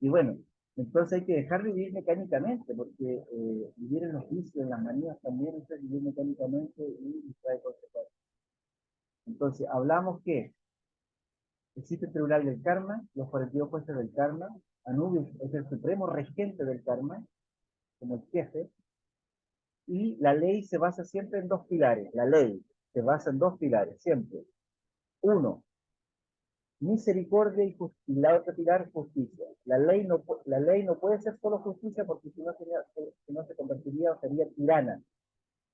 Y bueno, entonces hay que dejar de vivir mecánicamente, porque vivir en los vicios, en las manías también es vivir mecánicamente y trae consecuencias. Entonces, hablamos que existe el tribunal del karma, los 42 jueces del karma, Anubis es el supremo regente del karma, como el jefe, y la ley se basa siempre en dos pilares. La ley se basa en dos pilares, siempre. Uno, misericordia y la otra pilar, justicia. La ley no puede ser solo justicia porque si no se convertiría o sería tirana.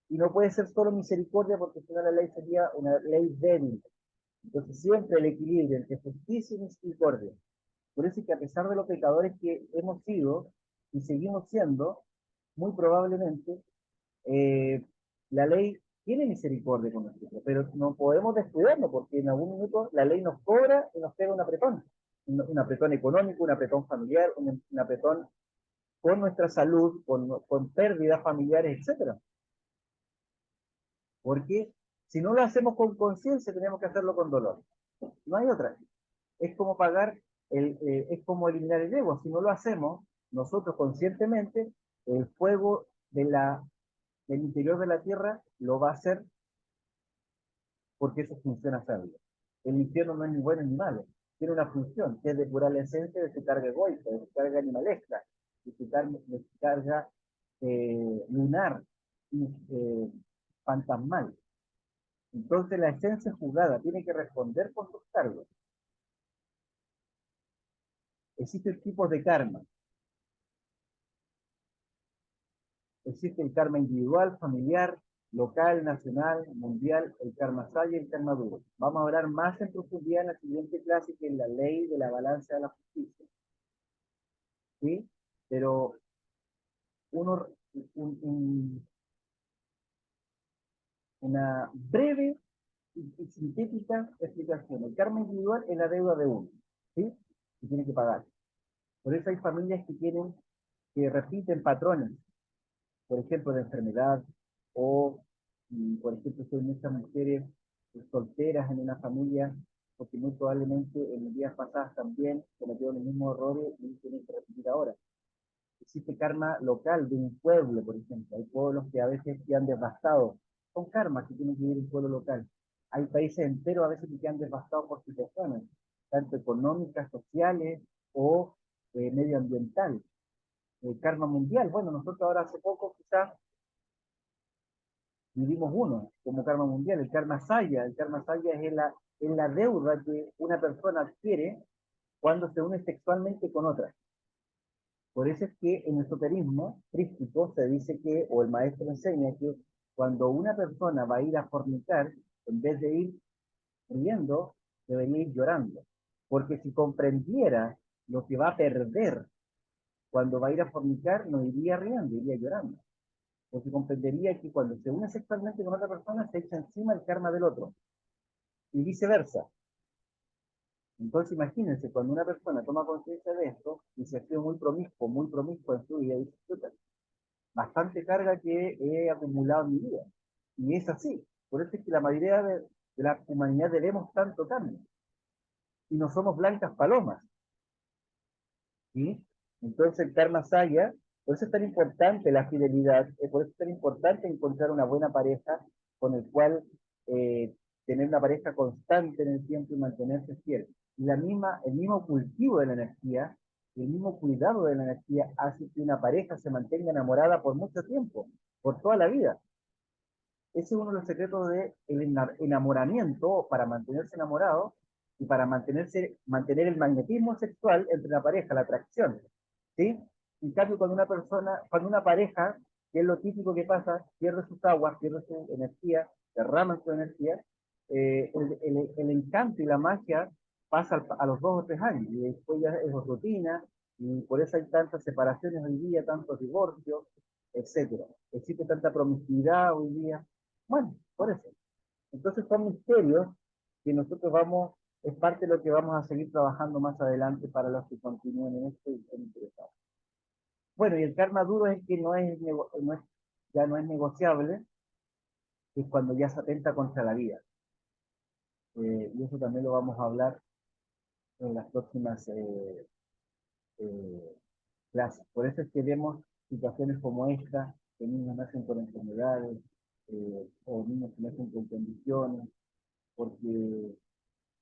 Y no puede ser solo misericordia porque si no la ley sería una ley débil. Entonces siempre el equilibrio entre justicia y misericordia. Por eso es que a pesar de los pecadores que hemos sido y seguimos siendo, muy probablemente la ley tiene misericordia con nosotros, pero no podemos descuidarnos porque en algún minuto la ley nos cobra y nos pega un apretón económico, un apretón familiar, un apretón con nuestra salud, con pérdidas familiares, etcétera. Porque si no lo hacemos con conciencia, tenemos que hacerlo con dolor. No hay otra. Es como es como eliminar el ego. Si no lo hacemos nosotros conscientemente, el fuego del interior de la tierra lo va a hacer porque eso funciona hacerlo. El infierno no es ni bueno ni malo, tiene una función, que es depurar la esencia de su carga egoica, de su carga animalesca, de su carga lunar y fantasmal. Entonces la esencia jugada tiene que responder por sus cargos. Existen tipos de karma. Existe el karma individual, familiar, local, nacional, mundial, el karma saya y el karma duro. Vamos a hablar más en profundidad en la siguiente clase, que es la ley de la balanza de la justicia. ¿Sí? Pero uno, una breve y sintética explicación. El karma individual es la deuda de uno, ¿sí? Que tiene que pagar. Por eso hay familias que repiten patrones, por ejemplo, de enfermedad, o, por ejemplo, si hay muchas mujeres solteras en una familia, porque muy probablemente en días pasados también cometieron los mismos errores y tienen que repetir ahora. Existe karma local de un pueblo, por ejemplo. Hay pueblos que a veces quedan devastados. Son karmas que tienen que vivir en un pueblo local. Hay países enteros a veces que quedan devastados por situaciones, tanto económicas, sociales o medioambientales. El karma mundial, bueno, nosotros ahora hace poco quizás vivimos uno como karma mundial, el karma saya. El karma saya es la deuda que una persona adquiere cuando se une sexualmente con otra. Por eso es que en el esoterismo crístico se dice que, o el maestro enseña que cuando una persona va a ir a fornicar, en vez de ir riendo, debería ir llorando. Porque si comprendiera lo que va a perder cuando va a ir a fornicar, no iría riendo, iría llorando. Porque comprendería que cuando se une sexualmente con otra persona, se echa encima el karma del otro. Y viceversa. Entonces imagínense, cuando una persona toma conciencia de esto y se ha sido muy promiscuo en su vida, y disfruta bastante carga que he acumulado en mi vida. Y es así. Por eso es que la mayoría de la humanidad debemos tanto cambio. Y no somos blancas palomas. ¿Sí? Entonces el karma saya, por eso es tan importante la fidelidad, por eso es tan importante encontrar una buena pareja con el cual tener una pareja constante en el tiempo y mantenerse fiel. Y el mismo cultivo de la energía, el mismo cuidado de la energía hace que una pareja se mantenga enamorada por mucho tiempo, por toda la vida. Ese es uno de los secretos del enamoramiento, para mantenerse enamorado y para mantener el magnetismo sexual entre la pareja, la atracción. ¿Sí? En cambio, cuando una pareja, que es lo típico que pasa, pierde sus aguas, pierde su energía, derrama su energía, el encanto y la magia pasa a los 2 o 3 años, y después ya es rutina, y por eso hay tantas separaciones hoy día, tantos divorcios, etcétera. Existe tanta promiscuidad hoy día. Bueno, por eso. Entonces son misterios que nosotros es parte de lo que vamos a seguir trabajando más adelante para los que continúen en esto y estén interesados. Bueno, y el karma duro es que ya no es negociable, que es cuando ya se atenta contra la vida. Y eso también lo vamos a hablar en las próximas eh, clases. Por eso es que vemos situaciones como esta, que niños nacen por enfermedades, o niños que nacen con condiciones, porque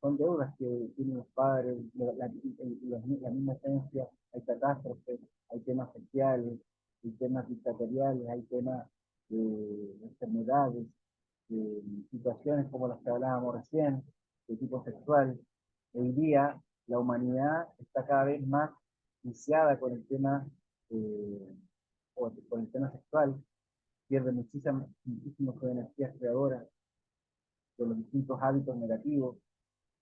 son deudas que tienen los padres, la misma esencia, hay catástrofes, hay temas sociales, hay temas dictatoriales, hay temas de enfermedades, de situaciones como las que hablábamos recién, de tipo sexual. Hoy día la humanidad está cada vez más viciada con el tema, eh, con el tema sexual, pierde muchísimo su energía creadora, de los distintos hábitos negativos,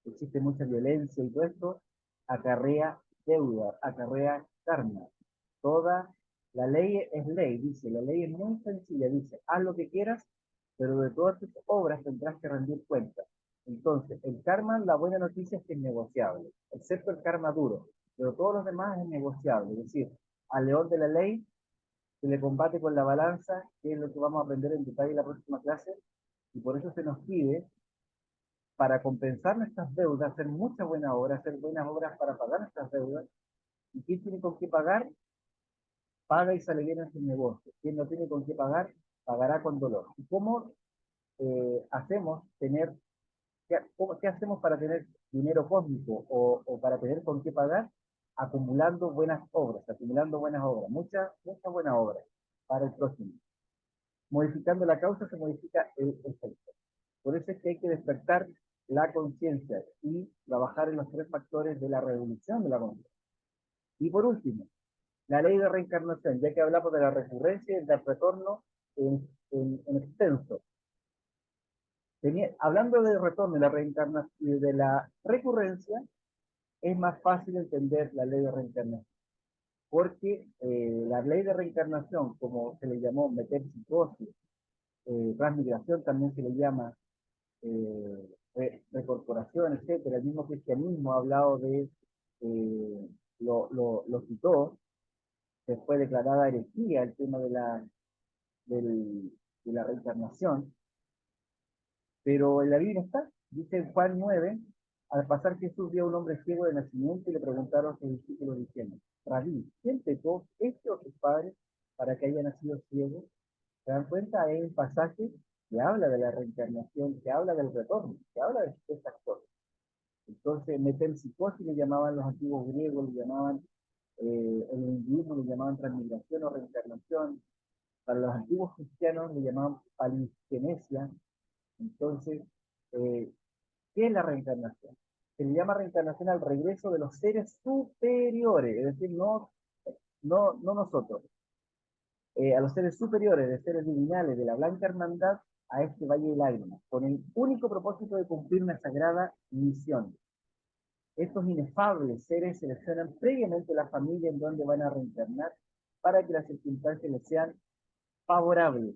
existe mucha violencia y todo esto acarrea deuda, acarrea karma. Toda la ley es ley, dice, la ley es muy sencilla, dice, haz lo que quieras, pero de todas tus obras tendrás que rendir cuenta. Entonces, el karma, la buena noticia es que es negociable, excepto el karma duro, pero todos los demás es negociable, es decir, al león de la ley se le combate con la balanza, que es lo que vamos a aprender en detalle en la próxima clase, y por eso se nos pide, para compensar nuestras deudas, hacer muchas buenas obras, hacer buenas obras para pagar nuestras deudas. ¿Y quién tiene con qué pagar? Paga y sale bien en su negocio. Quien no tiene con qué pagar, pagará con dolor. ¿Y cómo hacemos qué hacemos para tener dinero cósmico o para tener con qué pagar? Acumulando buenas obras, muchas buenas obras para el próximo. Modificando la causa se modifica el efecto. Por eso es que hay que despertar la conciencia y trabajar en los 3 factores de la revolución de la conciencia. Y por último, la ley de reencarnación, ya que hablamos de la recurrencia y del retorno en extenso. Hablando del retorno y la reencarnación y de la recurrencia, es más fácil entender la ley de reencarnación, porque la ley de reencarnación, como se le llamó metempsicosis, transmigración también se le llama, recorporación, etcétera. El mismo cristianismo ha hablado de, lo citó, se fue declarada herejía el tema de la reencarnación, pero en la Biblia está, dice en Juan 9, al pasar Jesús vio a un hombre ciego de nacimiento y le preguntaron a sus discípulos diciendo, Rabí, ¿quién pecó, este o sus padres, para que haya nacido ciego? ¿Se dan cuenta? Hay un pasaje que habla de la reencarnación, que habla del retorno, que habla de estas cosas. Entonces, metempsicosis le llamaban los antiguos griegos, le llamaban, en el hinduismo le llamaban transmigración o reencarnación, para los antiguos cristianos le llamaban paligenesia. Entonces, ¿qué es la reencarnación? Se le llama reencarnación al regreso de los seres superiores, es decir, no nosotros, a los seres superiores, de seres divinales de la Blanca Hermandad, a este Valle de Lágrimas, con el único propósito de cumplir una sagrada misión. Estos inefables seres seleccionan previamente la familia en donde van a reencarnar para que las circunstancias les sean favorables.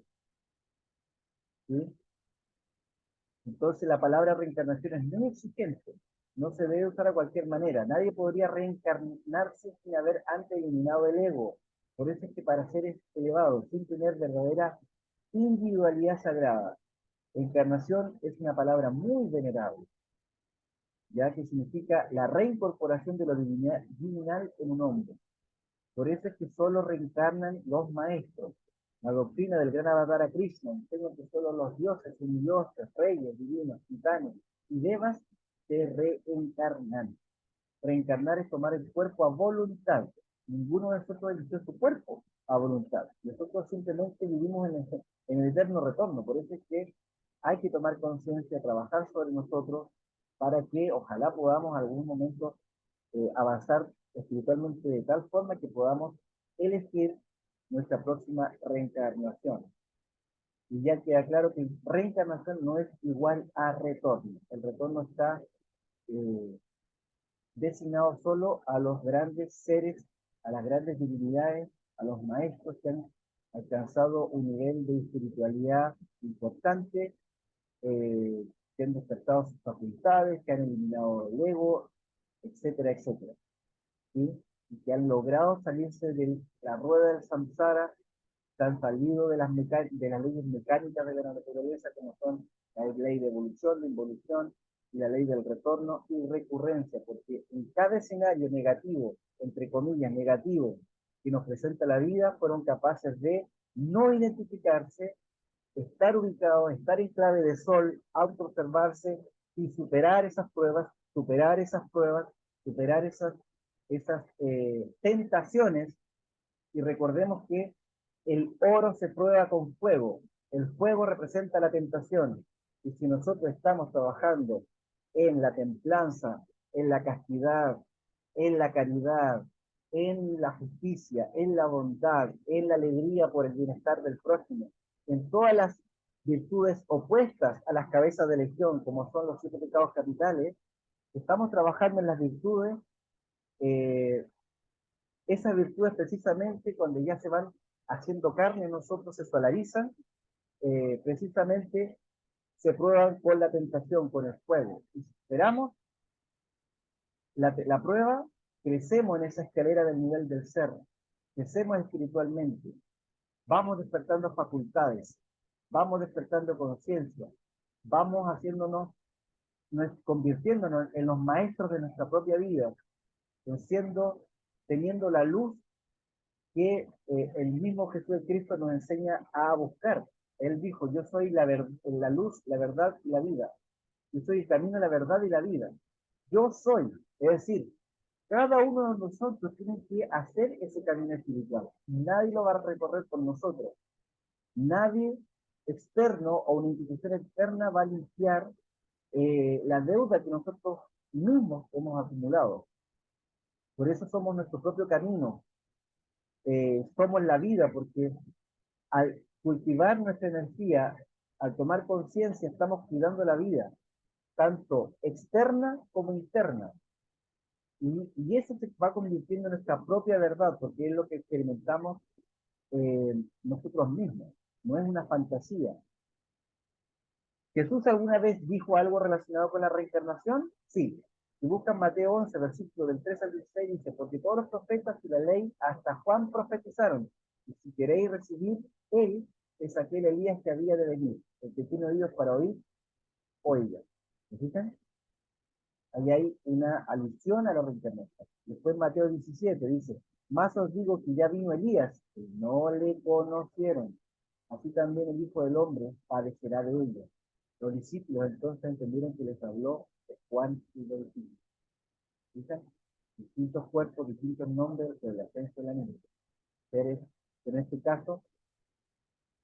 ¿Sí? Entonces la palabra reencarnación es muy exigente, no se debe usar a cualquier manera. Nadie podría reencarnarse sin haber antes eliminado el ego. Por eso es que para seres elevados, sin tener verdadera individualidad sagrada, encarnación es una palabra muy venerable, ya que significa la reincorporación de lo divinal en un hombre. Por eso es que solo reencarnan los maestros. La doctrina del gran Avatara Krishna enseña que solo los dioses, semidioses, reyes, divinos, titanes y devas se reencarnan. Reencarnar es tomar el cuerpo a voluntad. Ninguno de nosotros eligió su cuerpo a voluntad. Nosotros simplemente vivimos en el eterno retorno. Por eso es que hay que tomar conciencia, trabajar sobre nosotros para que ojalá podamos en algún momento avanzar espiritualmente de tal forma que podamos elegir nuestra próxima reencarnación. Y ya queda claro que reencarnación no es igual a retorno. El retorno está designado solo a los grandes seres, a las grandes divinidades, a los maestros que han alcanzado un nivel de espiritualidad importante, que han despertado sus facultades, que han eliminado el ego, etcétera, etcétera. ¿Sí? Y que han logrado salirse de la rueda del samsara, que han salido de las leyes mecánicas de la naturaleza, como son la ley de evolución, de involución, y la ley del retorno y recurrencia, porque en cada escenario negativo, entre comillas, negativo, que nos presenta la vida, fueron capaces de no identificarse, estar ubicados, estar en clave de sol, autoobservarse y superar esas pruebas, superar esas pruebas, superar esas tentaciones. Y recordemos que el oro se prueba con fuego, el fuego representa la tentación, y si nosotros estamos trabajando en la templanza, en la castidad, en la caridad, en la justicia, en la bondad, en la alegría por el bienestar del prójimo, en todas las virtudes opuestas a las cabezas de legión, como son los 7 pecados capitales, estamos trabajando en las virtudes, esas virtudes precisamente cuando ya se van haciendo carne, nosotros se solarizan, precisamente se prueban con la tentación, con el fuego. Y si esperamos la prueba, crecemos en esa escalera del nivel del ser, crecemos espiritualmente, vamos despertando facultades, vamos despertando conciencia, vamos haciéndonos, convirtiéndonos en los maestros de nuestra propia vida, teniendo la luz que el mismo Jesús de Cristo nos enseña a buscar. Él dijo, yo soy la luz, la verdad y la vida. Yo soy el camino, la verdad y la vida. Yo soy. Es decir, cada uno de nosotros tiene que hacer ese camino espiritual. Nadie lo va a recorrer por nosotros. Nadie externo o una institución externa va a limpiar la deuda que nosotros mismos hemos acumulado. Por eso somos nuestro propio camino, somos la vida, porque al cultivar nuestra energía, al tomar conciencia, estamos cuidando la vida, tanto externa como interna. Y eso se va convirtiendo en nuestra propia verdad, porque es lo que experimentamos nosotros mismos, no es una fantasía. ¿Jesús alguna vez dijo algo relacionado con la reencarnación? Sí. Si buscan Mateo 11, versículo del 3 al 16, dice, porque todos los profetas y la ley hasta Juan profetizaron, y si queréis recibir, él es aquel Elías que había de venir. El que tiene oídos para oír, oiga. ¿Me fijan? Ahí hay una alusión a la reencarnación. Después Mateo 17 dice, más os digo que ya vino Elías, que no le conocieron. Así también el Hijo del Hombre padecerá de ellos. Los discípulos entonces entendieron que les habló de Juan y de Bautista. ¿Fijan? Distintos cuerpos, distintos nombres, pero la esencia de la misma. Seres, en este caso,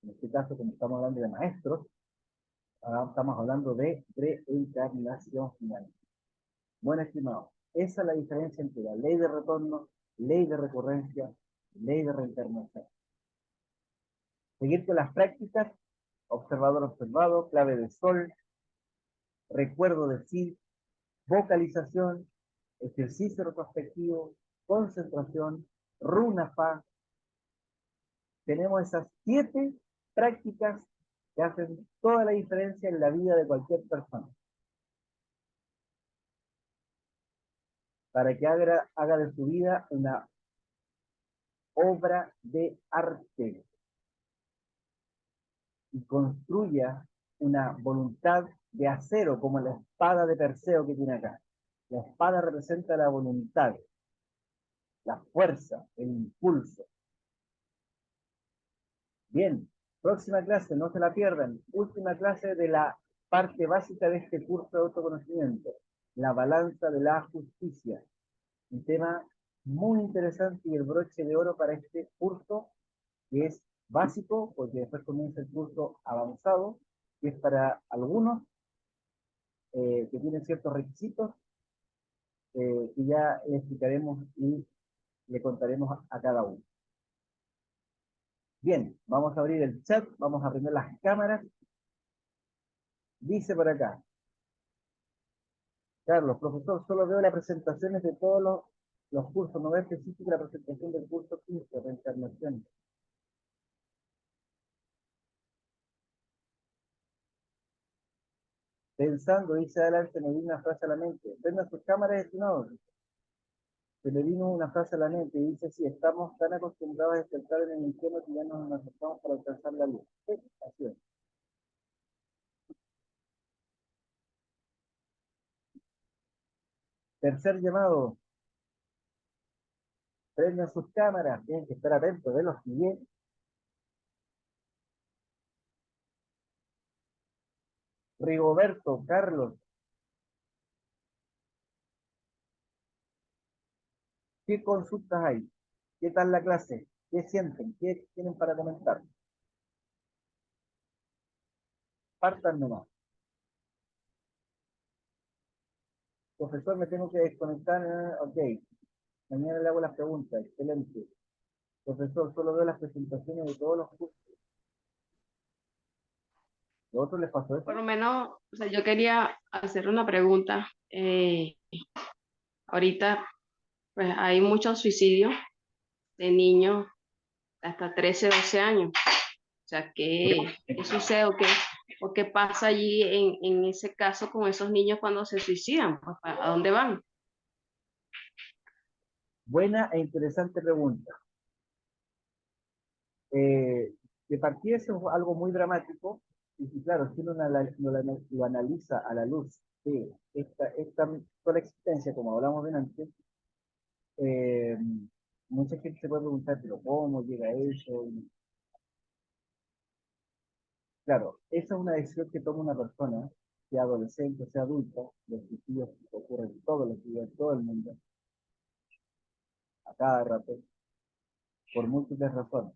como estamos hablando de maestros, estamos hablando de reencarnación final. Bueno, estimados, esa es la diferencia entre la ley de retorno, ley de recurrencia, ley de reencarnación. Seguir con las prácticas, observador observado, clave del sol, recuerdo de sí, vocalización, ejercicio retrospectivo, concentración, runa fa. Tenemos esas 7 prácticas que hacen toda la diferencia en la vida de cualquier persona. Para que haga de su vida una obra de arte y construya una voluntad de acero, como la espada de Perseo que tiene acá. La espada representa la voluntad, la fuerza, el impulso. Bien, próxima clase, no se la pierdan. Última clase de la parte básica de este curso de autoconocimiento, la balanza de la justicia. Un tema muy interesante y el broche de oro para este curso, que es básico, porque después comienza el curso avanzado, que es para algunos que tienen ciertos requisitos, que ya le explicaremos y le contaremos a cada uno. Bien, vamos a abrir el chat, vamos a prender las cámaras. Dice por acá, Carlos, profesor, solo veo las presentaciones de todos los cursos, no veo específico la presentación del curso 15, reencarnación. Pensando, dice adelante, me vino una frase a la mente. Prendan sus cámaras, estimados. Se le vino una frase a la mente y dice, sí, estamos tan acostumbrados a despertar en el infierno que ya nos acercamos para alcanzar la luz. Sí, así es. Tercer llamado, prendan sus cámaras, tienen que estar atentos, de los siguientes. Rigoberto, Carlos, ¿qué consultas hay? ¿Qué tal la clase? ¿Qué sienten? ¿Qué tienen para comentar? Partan nomás. Profesor, me tengo que desconectar. Ok, mañana le hago las preguntas. Excelente. Profesor, solo veo las presentaciones de todos los cursos. ¿Los otros les pasó eso? Por lo menos, o sea, yo quería hacer una pregunta. Ahorita, pues hay muchos suicidios de niños hasta 13, 12 años. O sea, ¿qué sucede o qué pasa allí en ese caso con esos niños cuando se suicidan? Pues, ¿a dónde van? Buena e interesante pregunta. De partida eso es algo muy dramático, y claro, si uno lo analiza a la luz de esta sola existencia, como hablamos antes, eh, mucha gente se puede preguntar, pero ¿cómo llega a eso? Y, claro, esa es una decisión que toma una persona, sea adolescente, sea adulta, los suicidios ocurren todos los días, en todo el mundo, a cada rato, por múltiples razones.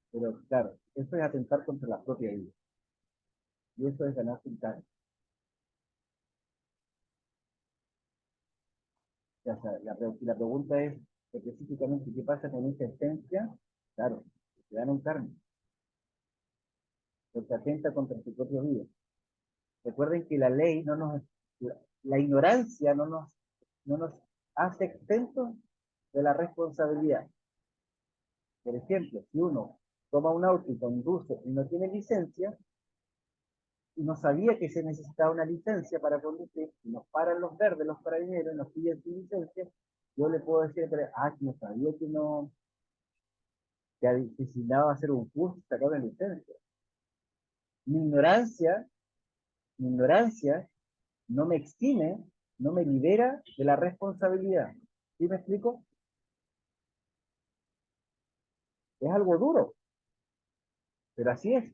Pero claro, eso es atentar contra la propia vida. Y eso es ganar sin carne. sea, si la pregunta es específicamente qué pasa con esa esencia, claro, se dan en carne, porque atenta contra su propio vida. Recuerden que la ley la ignorancia no nos hace exentos de la responsabilidad. Por ejemplo, si uno toma un auto y conduce y no tiene licencia, y no sabía que se necesitaba una licencia para conducir, y nos paran los verdes, los carabineros, y nos piden sin licencia, yo le puedo decir, que no sabía que no, que necesitaba hacer un curso y sacar una licencia. Mi ignorancia, mi ignorancia no me exime, no me libera de la responsabilidad. ¿Sí me explico? Es algo duro, pero así es.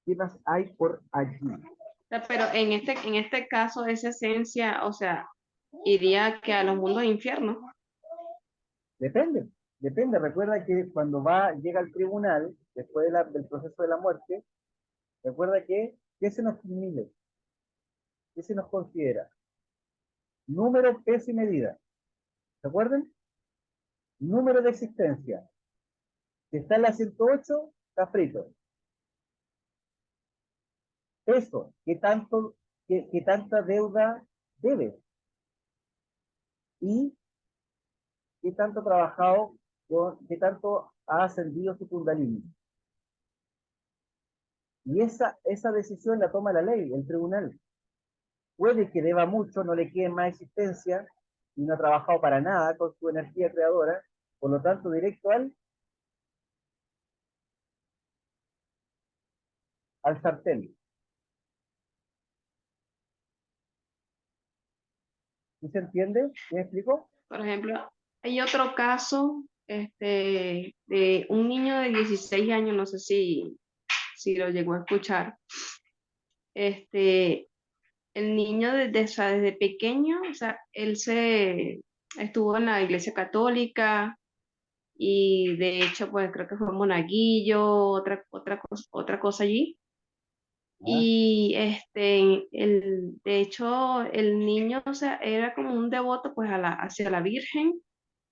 ¿Qué más hay por allí? O sea, pero en este caso, esa esencia, o sea, iría que a los mundos infiernos. Depende, depende. Recuerda que cuando llega al tribunal, después del proceso de la muerte, recuerda que, ¿qué se nos mide? ¿Qué se nos considera? Número, peso y medida. ¿Se acuerdan? Número de existencia. Si está en la 108, está frito. Peso, qué tanta deuda debe? Y qué tanto ha trabajado, qué tanto ha ascendido su kundalini. Y esa decisión la toma la ley, el tribunal. Puede que deba mucho, no le quede más existencia y no ha trabajado para nada con su energía creadora, por lo tanto, directo al sartén. ¿Sí se entiende? ¿Me explico? Por ejemplo, hay otro caso de un niño de 16 años, no sé si lo llegó a escuchar. Este, el niño o sea, desde pequeño, o sea, él estuvo en la iglesia católica y de hecho, pues creo que fue monaguillo, otra cosa allí. Ah, Y de hecho, el niño, o sea, era como un devoto pues hacia la Virgen.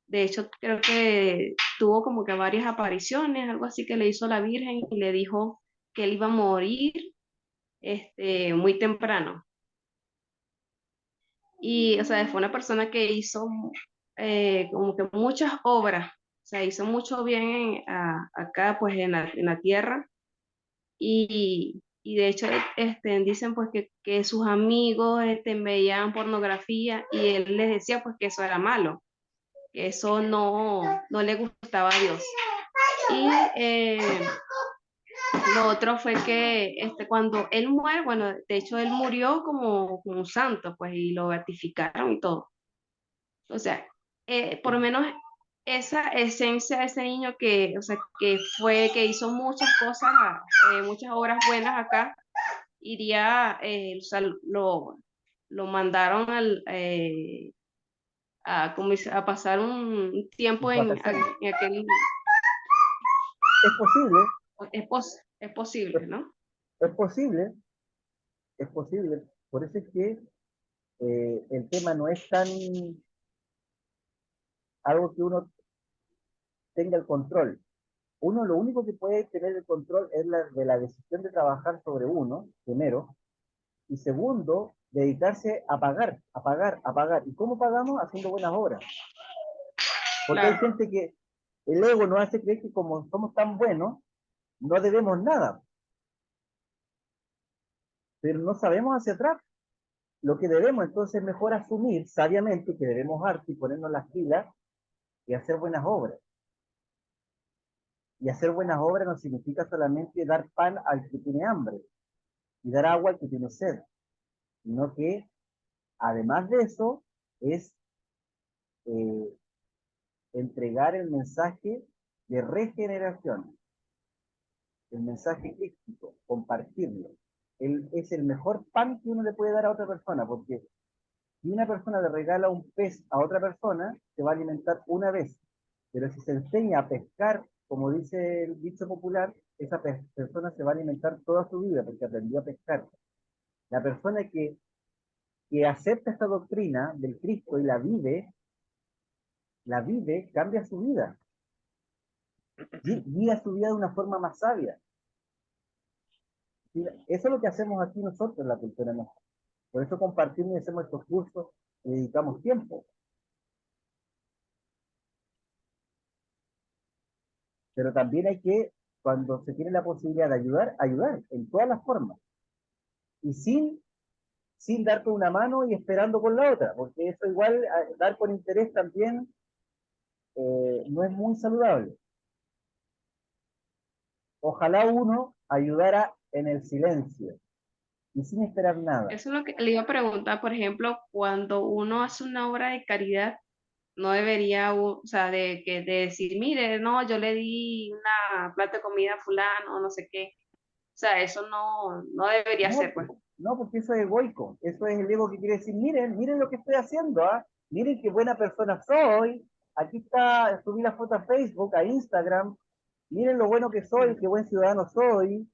De hecho, creo que tuvo como que varias apariciones, algo así que le hizo la Virgen y le dijo que él iba a morir muy temprano. Y, o sea, fue una persona que hizo como que muchas obras, o sea, hizo mucho bien acá, pues en la tierra. Y de hecho, dicen pues que sus amigos veían pornografía y él les decía pues que eso era malo, que eso no le gustaba a Dios. Y lo otro fue que cuando él muere, bueno, de hecho él murió como un santo, pues, y lo beatificaron y todo. O sea, por lo menos esa esencia de ese niño que, o sea, que hizo muchas cosas, muchas obras buenas acá, iría, o sea, lo mandaron a pasar un tiempo vacaciones. en aquel, Es posible, es posible, ¿no? es posible, es posible. Por eso es que el tema no es tan algo que uno tenga el control. Uno lo único que puede tener el control es de la decisión de trabajar sobre uno, primero, y segundo, dedicarse a pagar, a pagar, a pagar. ¿Y cómo pagamos? Haciendo buenas obras. Porque hay Claro, gente que el ego nos hace creer que como somos tan buenos, no debemos nada, pero no sabemos hacia atrás. Lo que debemos entonces es mejor asumir sabiamente que debemos arte y ponernos las pilas y hacer buenas obras. Y hacer buenas obras no significa solamente dar pan al que tiene hambre y dar agua al que tiene sed, sino que además de eso es eh, entregar el mensaje de regeneración, el mensaje crístico, compartirlo. Es el mejor pan que uno le puede dar a otra persona, porque si una persona le regala un pez a otra persona, se va a alimentar una vez. Pero si se enseña a pescar, como dice el dicho popular, esa persona se va a alimentar toda su vida porque aprendió a pescar. La persona que acepta esta doctrina del Cristo y la vive, cambia su vida, guía su vida de una forma más sabia. ¿Sí? Eso es lo que hacemos aquí nosotros en la cultura nuestra. Por eso compartimos y hacemos estos cursos y dedicamos tiempo. Pero también hay que, cuando se tiene la posibilidad de ayudar, ayudar en todas las formas. Y sin dar con una mano y esperando con la otra, porque eso igual, dar por interés también no es muy saludable. Ojalá uno ayudara en el silencio y sin esperar nada. Eso es lo que le iba a preguntar, por ejemplo, cuando uno hace una obra de caridad, no debería, o sea, de decir, mire, no, yo le di una plata de comida a fulano, no sé qué. O sea, eso no debería No, ser, pues. no, porque eso es egoico. Eso es el ego que quiere decir, miren lo que estoy haciendo, ¿ah? Miren qué buena persona soy. Aquí está, subí la foto a Facebook, a Instagram. Miren lo bueno que soy, qué buen ciudadano soy.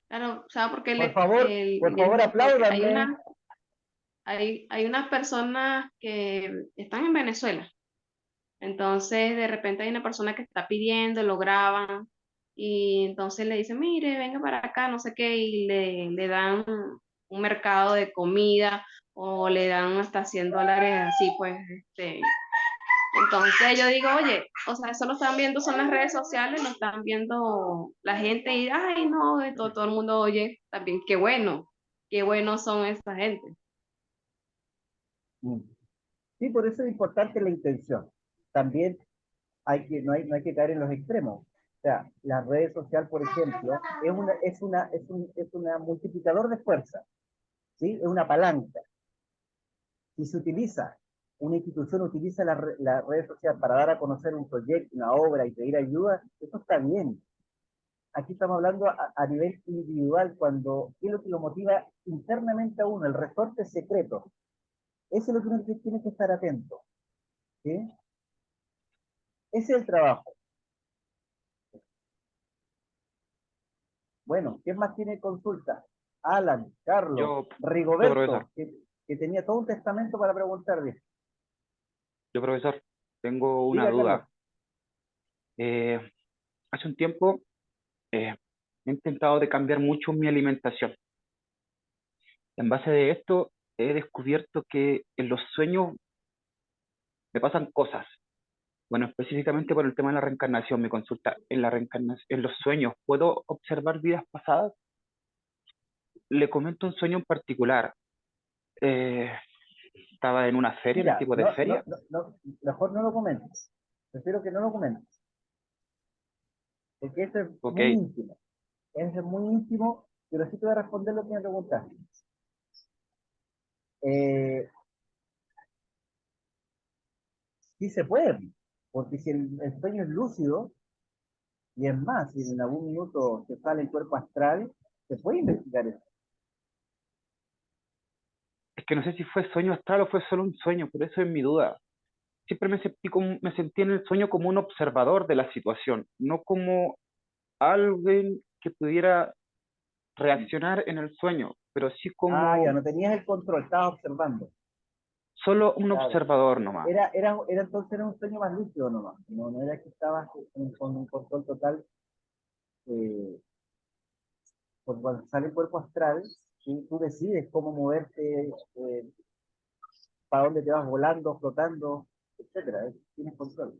Claro, o sea, porque Por le favor, digo, porque hay apláudanme. hay unas personas que están en Venezuela. Entonces, de repente hay una persona que está pidiendo, lo graban, y entonces le dicen, mire, venga para acá, no sé qué, y le dan un mercado de comida, o le dan hasta $100, así pues, entonces yo digo, oye, o sea, eso lo están viendo, son las redes sociales, lo están viendo la gente, y, ay, no, todo el mundo oye, también, qué bueno son esa gente. Mm. Sí, por eso es importante la intención. También no hay que caer en los extremos. O sea, la red social, por ejemplo, es una multiplicador de fuerza, ¿sí? Es una palanca. Si se utiliza, una institución utiliza la red social para dar a conocer un proyecto, una obra y pedir ayuda, eso está bien. Aquí estamos hablando a nivel individual, cuando ¿qué es lo que lo motiva internamente a uno? El resorte secreto. Eso es lo que uno tiene que estar atento. ¿Sí? Ese es el trabajo. Bueno, ¿quién más tiene consulta? Alan, Carlos, Yo, profesor, Rigoberto, que tenía todo un testamento para preguntarle. profesor, tengo una Diga, Carlos. duda. Eh, Hace un tiempo he intentado de cambiar mucho mi alimentación. En base de esto, he descubierto que en los sueños me pasan cosas. Bueno, específicamente por el tema de la reencarnación, me consulta. En la reencarnación, en los sueños, ¿puedo observar vidas pasadas? Le comento un sueño en particular. Eh, Estaba en una feria, en un Mira, tipo de feria. mejor no lo comentes. Prefiero que no lo comentes. Porque eso es Ok, muy íntimo. Eso es muy íntimo, pero sí te voy a responder lo que me preguntaste. Eh, sí se puede, porque si el sueño es lúcido, y es más, si en algún minuto se sale el cuerpo astral, se puede investigar eso. es que no sé si fue sueño astral o fue solo un sueño, por eso es mi duda. Siempre me sentí en el sueño como un observador de la situación, no como alguien que pudiera reaccionar en el sueño, pero sí Ah, ya como no tenías el control, estabas observando. solo un Claro. observador nomás. Entonces era un sueño más lúcido nomás. No era que estabas con un control total. eh, Porque cuando sale el cuerpo astral, ¿sí? Tú decides cómo moverte, para dónde te vas volando, flotando, etcétera. Tienes control.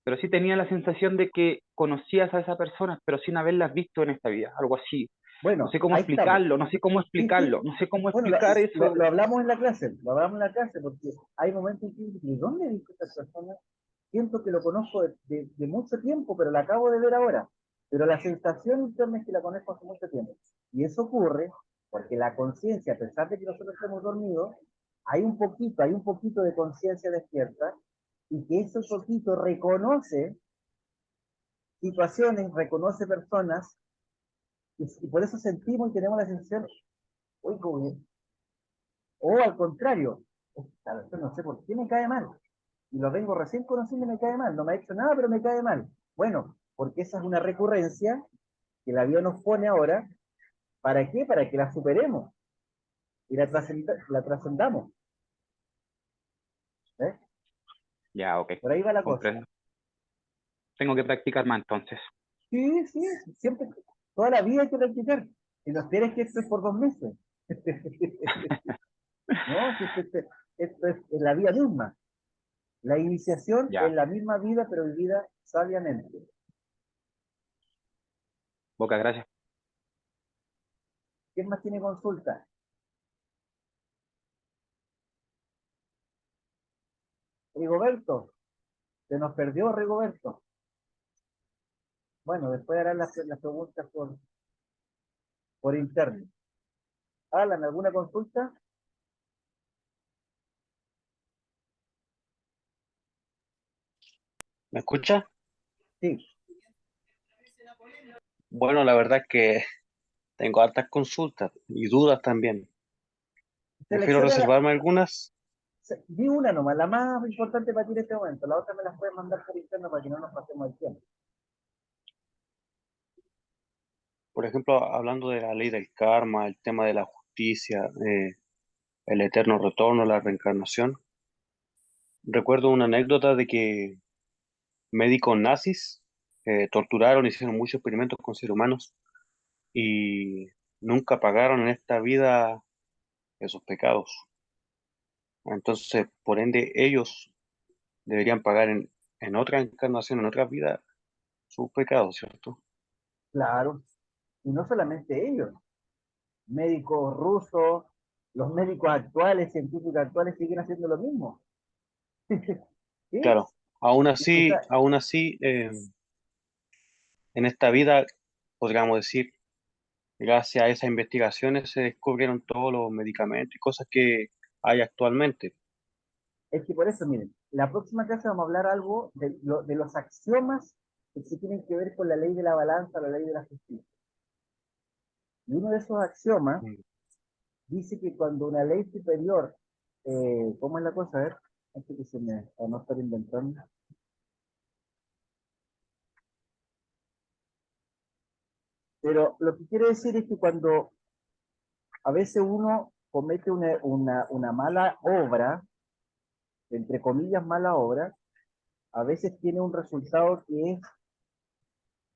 Pero sí tenía la sensación de que conocías a esas personas, pero sin haberlas visto en esta vida, algo así. No Bueno, sé cómo ahí estamos. explicarlo, no sé cómo Sí, sí. explicarlo, no sé cómo Bueno, explicar eso. lo hablamos en la clase, porque hay momentos en que dices, ¿de dónde he visto a esta persona? Siento que lo conozco de mucho tiempo, pero la acabo de ver ahora. Pero la sensación interna es que la conozco hace mucho tiempo. Y eso ocurre porque la conciencia, a pesar de que nosotros estemos dormidos, hay un poquito de conciencia despierta, y que ese poquito reconoce situaciones, reconoce personas, y por eso sentimos y tenemos la sensación, uy, o al contrario, esta persona no sé por qué me cae mal. y lo vengo recién conociendo y me cae mal, no me ha hecho nada, pero me cae mal. Bueno, porque esa es una recurrencia que la vida nos pone ahora. ¿Para qué? Para que la superemos y la trascendamos. ¿Eh? Ya, ok, Por ahí va la cosa. comprendo. Tengo que practicar más entonces. Sí, sí, siempre, toda la vida hay que practicar. Y no esperes que esto es por 2 meses. No, si esto es la vida misma. La iniciación es Ya, la misma vida, pero vivida sabiamente. Boca, gracias. ¿Quién más tiene consulta? Rigoberto, se nos perdió Rigoberto. Bueno, después harán las preguntas por interno. Alan, ¿alguna consulta? ¿Me escucha? Sí. Bueno, la verdad es que tengo hartas consultas y dudas también. Prefiero Selecciona reservarme algunas. di una nomás, la más importante para ti en este momento. La otra me las puedes mandar por interno para que no nos pasemos el tiempo. Por ejemplo, hablando de la ley del karma, el tema de la justicia, el eterno retorno, la reencarnación. Recuerdo una anécdota de que médicos nazis torturaron, hicieron muchos experimentos con seres humanos y nunca pagaron en esta vida esos pecados. Entonces, por ende, ellos deberían pagar en otra encarnación, en otra vida, sus pecados, ¿cierto? Claro. Y no solamente ellos. Médicos rusos, los médicos actuales, científicos actuales siguen haciendo lo mismo. ¿Sí? Claro, Quizá, aún así, en esta vida, podríamos decir, gracias a esas investigaciones se descubrieron todos los medicamentos y cosas que hay actualmente. es que por eso, miren, la próxima clase vamos a hablar algo de los axiomas que se tienen que ver con la ley de la balanza, la ley de la justicia. Y uno de esos axiomas Mm. dice que cuando una ley superior, ¿cómo es la cosa? A ver, antes que a no estar inventando. Pero lo que quiere decir es que cuando a veces uno comete una mala obra, entre comillas mala obra, a veces tiene un resultado que es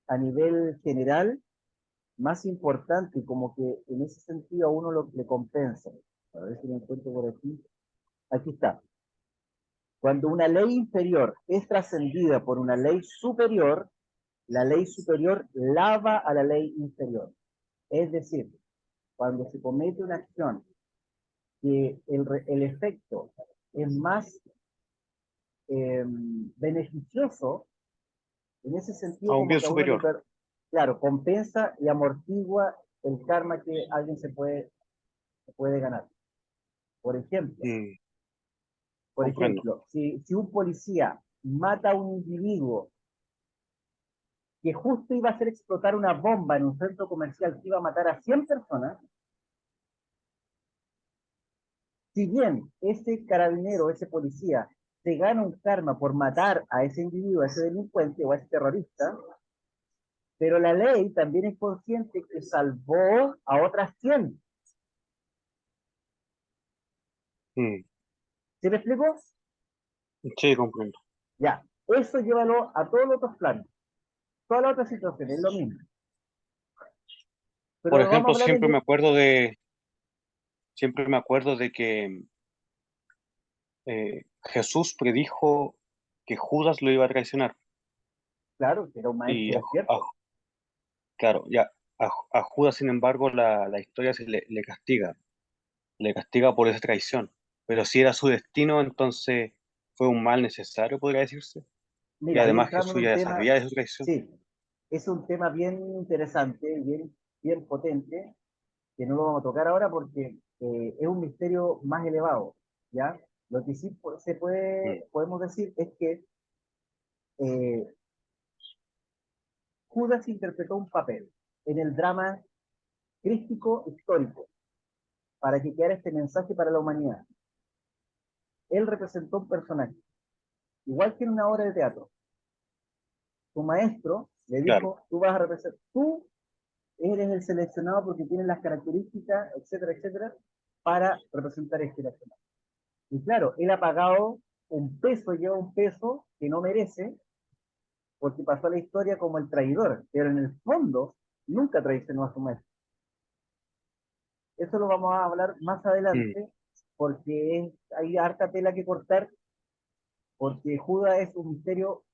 a nivel general más importante, y como que en ese sentido a uno le compensa. A ver si lo encuentro por aquí. Aquí está. Cuando una ley inferior es trascendida por una ley superior, la ley superior lava a la ley inferior. Es decir, cuando se comete una acción que el efecto es más beneficioso, en ese A sentido un como bien que a uno superior. claro, compensa y amortigua el karma que alguien se puede ganar. Por ejemplo, Mm, por comprendo. ejemplo, si un policía mata a un individuo que justo iba a hacer explotar una bomba en un centro comercial que iba a matar a 100 personas, si bien ese carabinero, ese policía, se gana un karma por matar a ese individuo, a ese delincuente o a ese terrorista, pero la ley también es consciente que salvó a otras 100. Mm, ¿Sí me explico? sí, comprendo. Ya, eso llévalo a todos los otros planos, todas las otras situaciones, es lo mismo. Por Pero vamos a ejemplo, hablar en... siempre me acuerdo de que Jesús predijo que Judas lo iba a traicionar. Claro, que era un Y maestro despierto. claro, ya a Judas, sin embargo, la historia le castiga por esa traición. Pero si era su destino, entonces fue un mal necesario, podría decirse. Y Mira, ahí además entramos en Jesús un ya tema, sabía de su traición. sí, es un tema bien interesante, bien potente, que no lo vamos a tocar ahora porque es un misterio más elevado, ¿ya? Lo que sí Mm, podemos decir es que eh, Judas interpretó un papel en el drama crístico histórico para que quedara este mensaje para la humanidad. Él representó un personaje. igual que en una obra de teatro. Tu maestro le dijo, Claro. tú vas a representar, tú eres el seleccionado porque tienes las características, etcétera, etcétera, para representar este personaje. Y claro, él ha pagado un peso, lleva un peso que no merece, porque pasó a la historia como el traidor, pero en el fondo nunca traicionó a su maestro. Eso lo vamos a hablar más adelante, porque hay harta tela que cortar, porque Judas es un misterio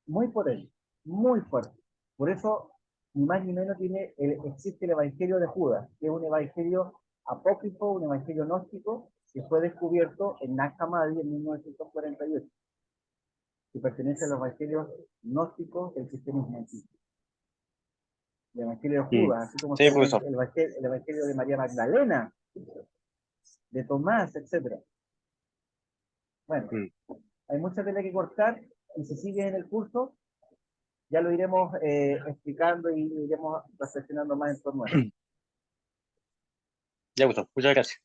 muy potente, muy fuerte. Por eso, ni más ni menos existe el Evangelio de Judas, que es un evangelio apócrifo, un evangelio gnóstico, que fue descubierto en Nag Hammadi en 1948, que pertenece a los evangelios gnósticos del cristianismo antiguo. El Evangelio de Judas, así como Sí, está profesor. el Evangelio de María Magdalena, de Tomás, etc. Bueno, hay mucha tela que cortar, y si sigues en el curso, ya lo iremos explicando y iremos reflexionando más en torno a eso. Ya, profesor. Muchas gracias.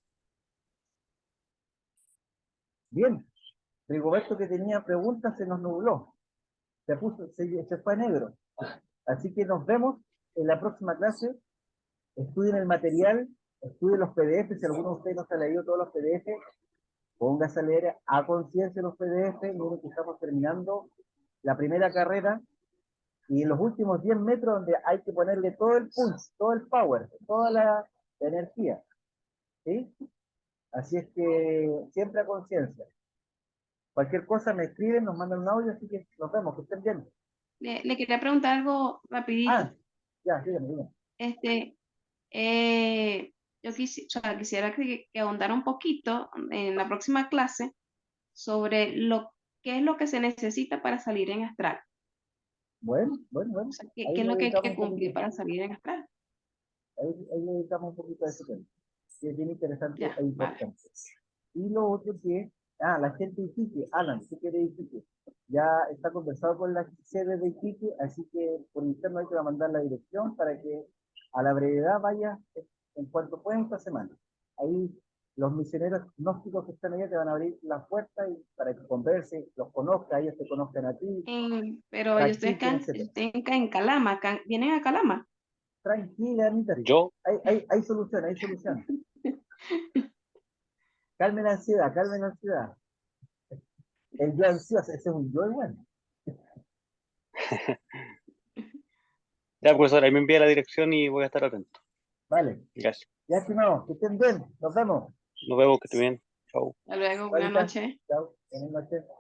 Bien, Rigoberto, que tenía preguntas, se nos nubló, se fue a negro. Así que nos vemos en la próxima clase. Estudien el material, estudien los PDF. Si alguno de ustedes no se ha leído todos los PDF, póngase a leer a conciencia los PDF. Miren que estamos terminando la primera carrera y en los últimos 10 metros donde hay que ponerle todo el pulse, todo el power, toda la energía. ¿Sí? Así es que siempre a conciencia. Cualquier cosa me escriben, nos mandan un audio, así que nos vemos, que estén bien. Le quería preguntar algo rapidito. Ah, ya, dígame. Este, yo quisiera que ahondara un poquito en la próxima clase sobre qué es lo que se necesita para salir en astral. Bueno. O sea, ¿qué Ahí es le lo que hay dedicamos que un cumplir poquito. para salir en astral? Ahí le dedicamos un poquito a ese tema, que es bien interesante Ya, e importante. Y lo otro que, la gente de Iquique, Alan, tú que eres de Iquique, ya está conversado con la sede de Iquique, así que por interno hay que mandar la dirección para que a la brevedad vaya en cuanto pueda esta semana. Ahí los misioneros gnósticos que están allá te van a abrir la puerta y para que conversen, los conozcas, ellos te conozcan a ti, pero yo estoy practiquen, acá, etc. en Calama, ¿vienen a Calama? Tranquila, Anita. Yo, Hay solución, hay solución. Calme la ansiedad, calme la ansiedad. El yo ansioso, ese es un yo igual. ya, profesor, ahí me envía la dirección y voy a estar atento. Vale. Gracias. Ya, estimados, que estén bien. Nos vemos. Nos vemos, que esté bien. Chau. Hasta luego, buenas Ahorita. noches. Chao. Buenas noches.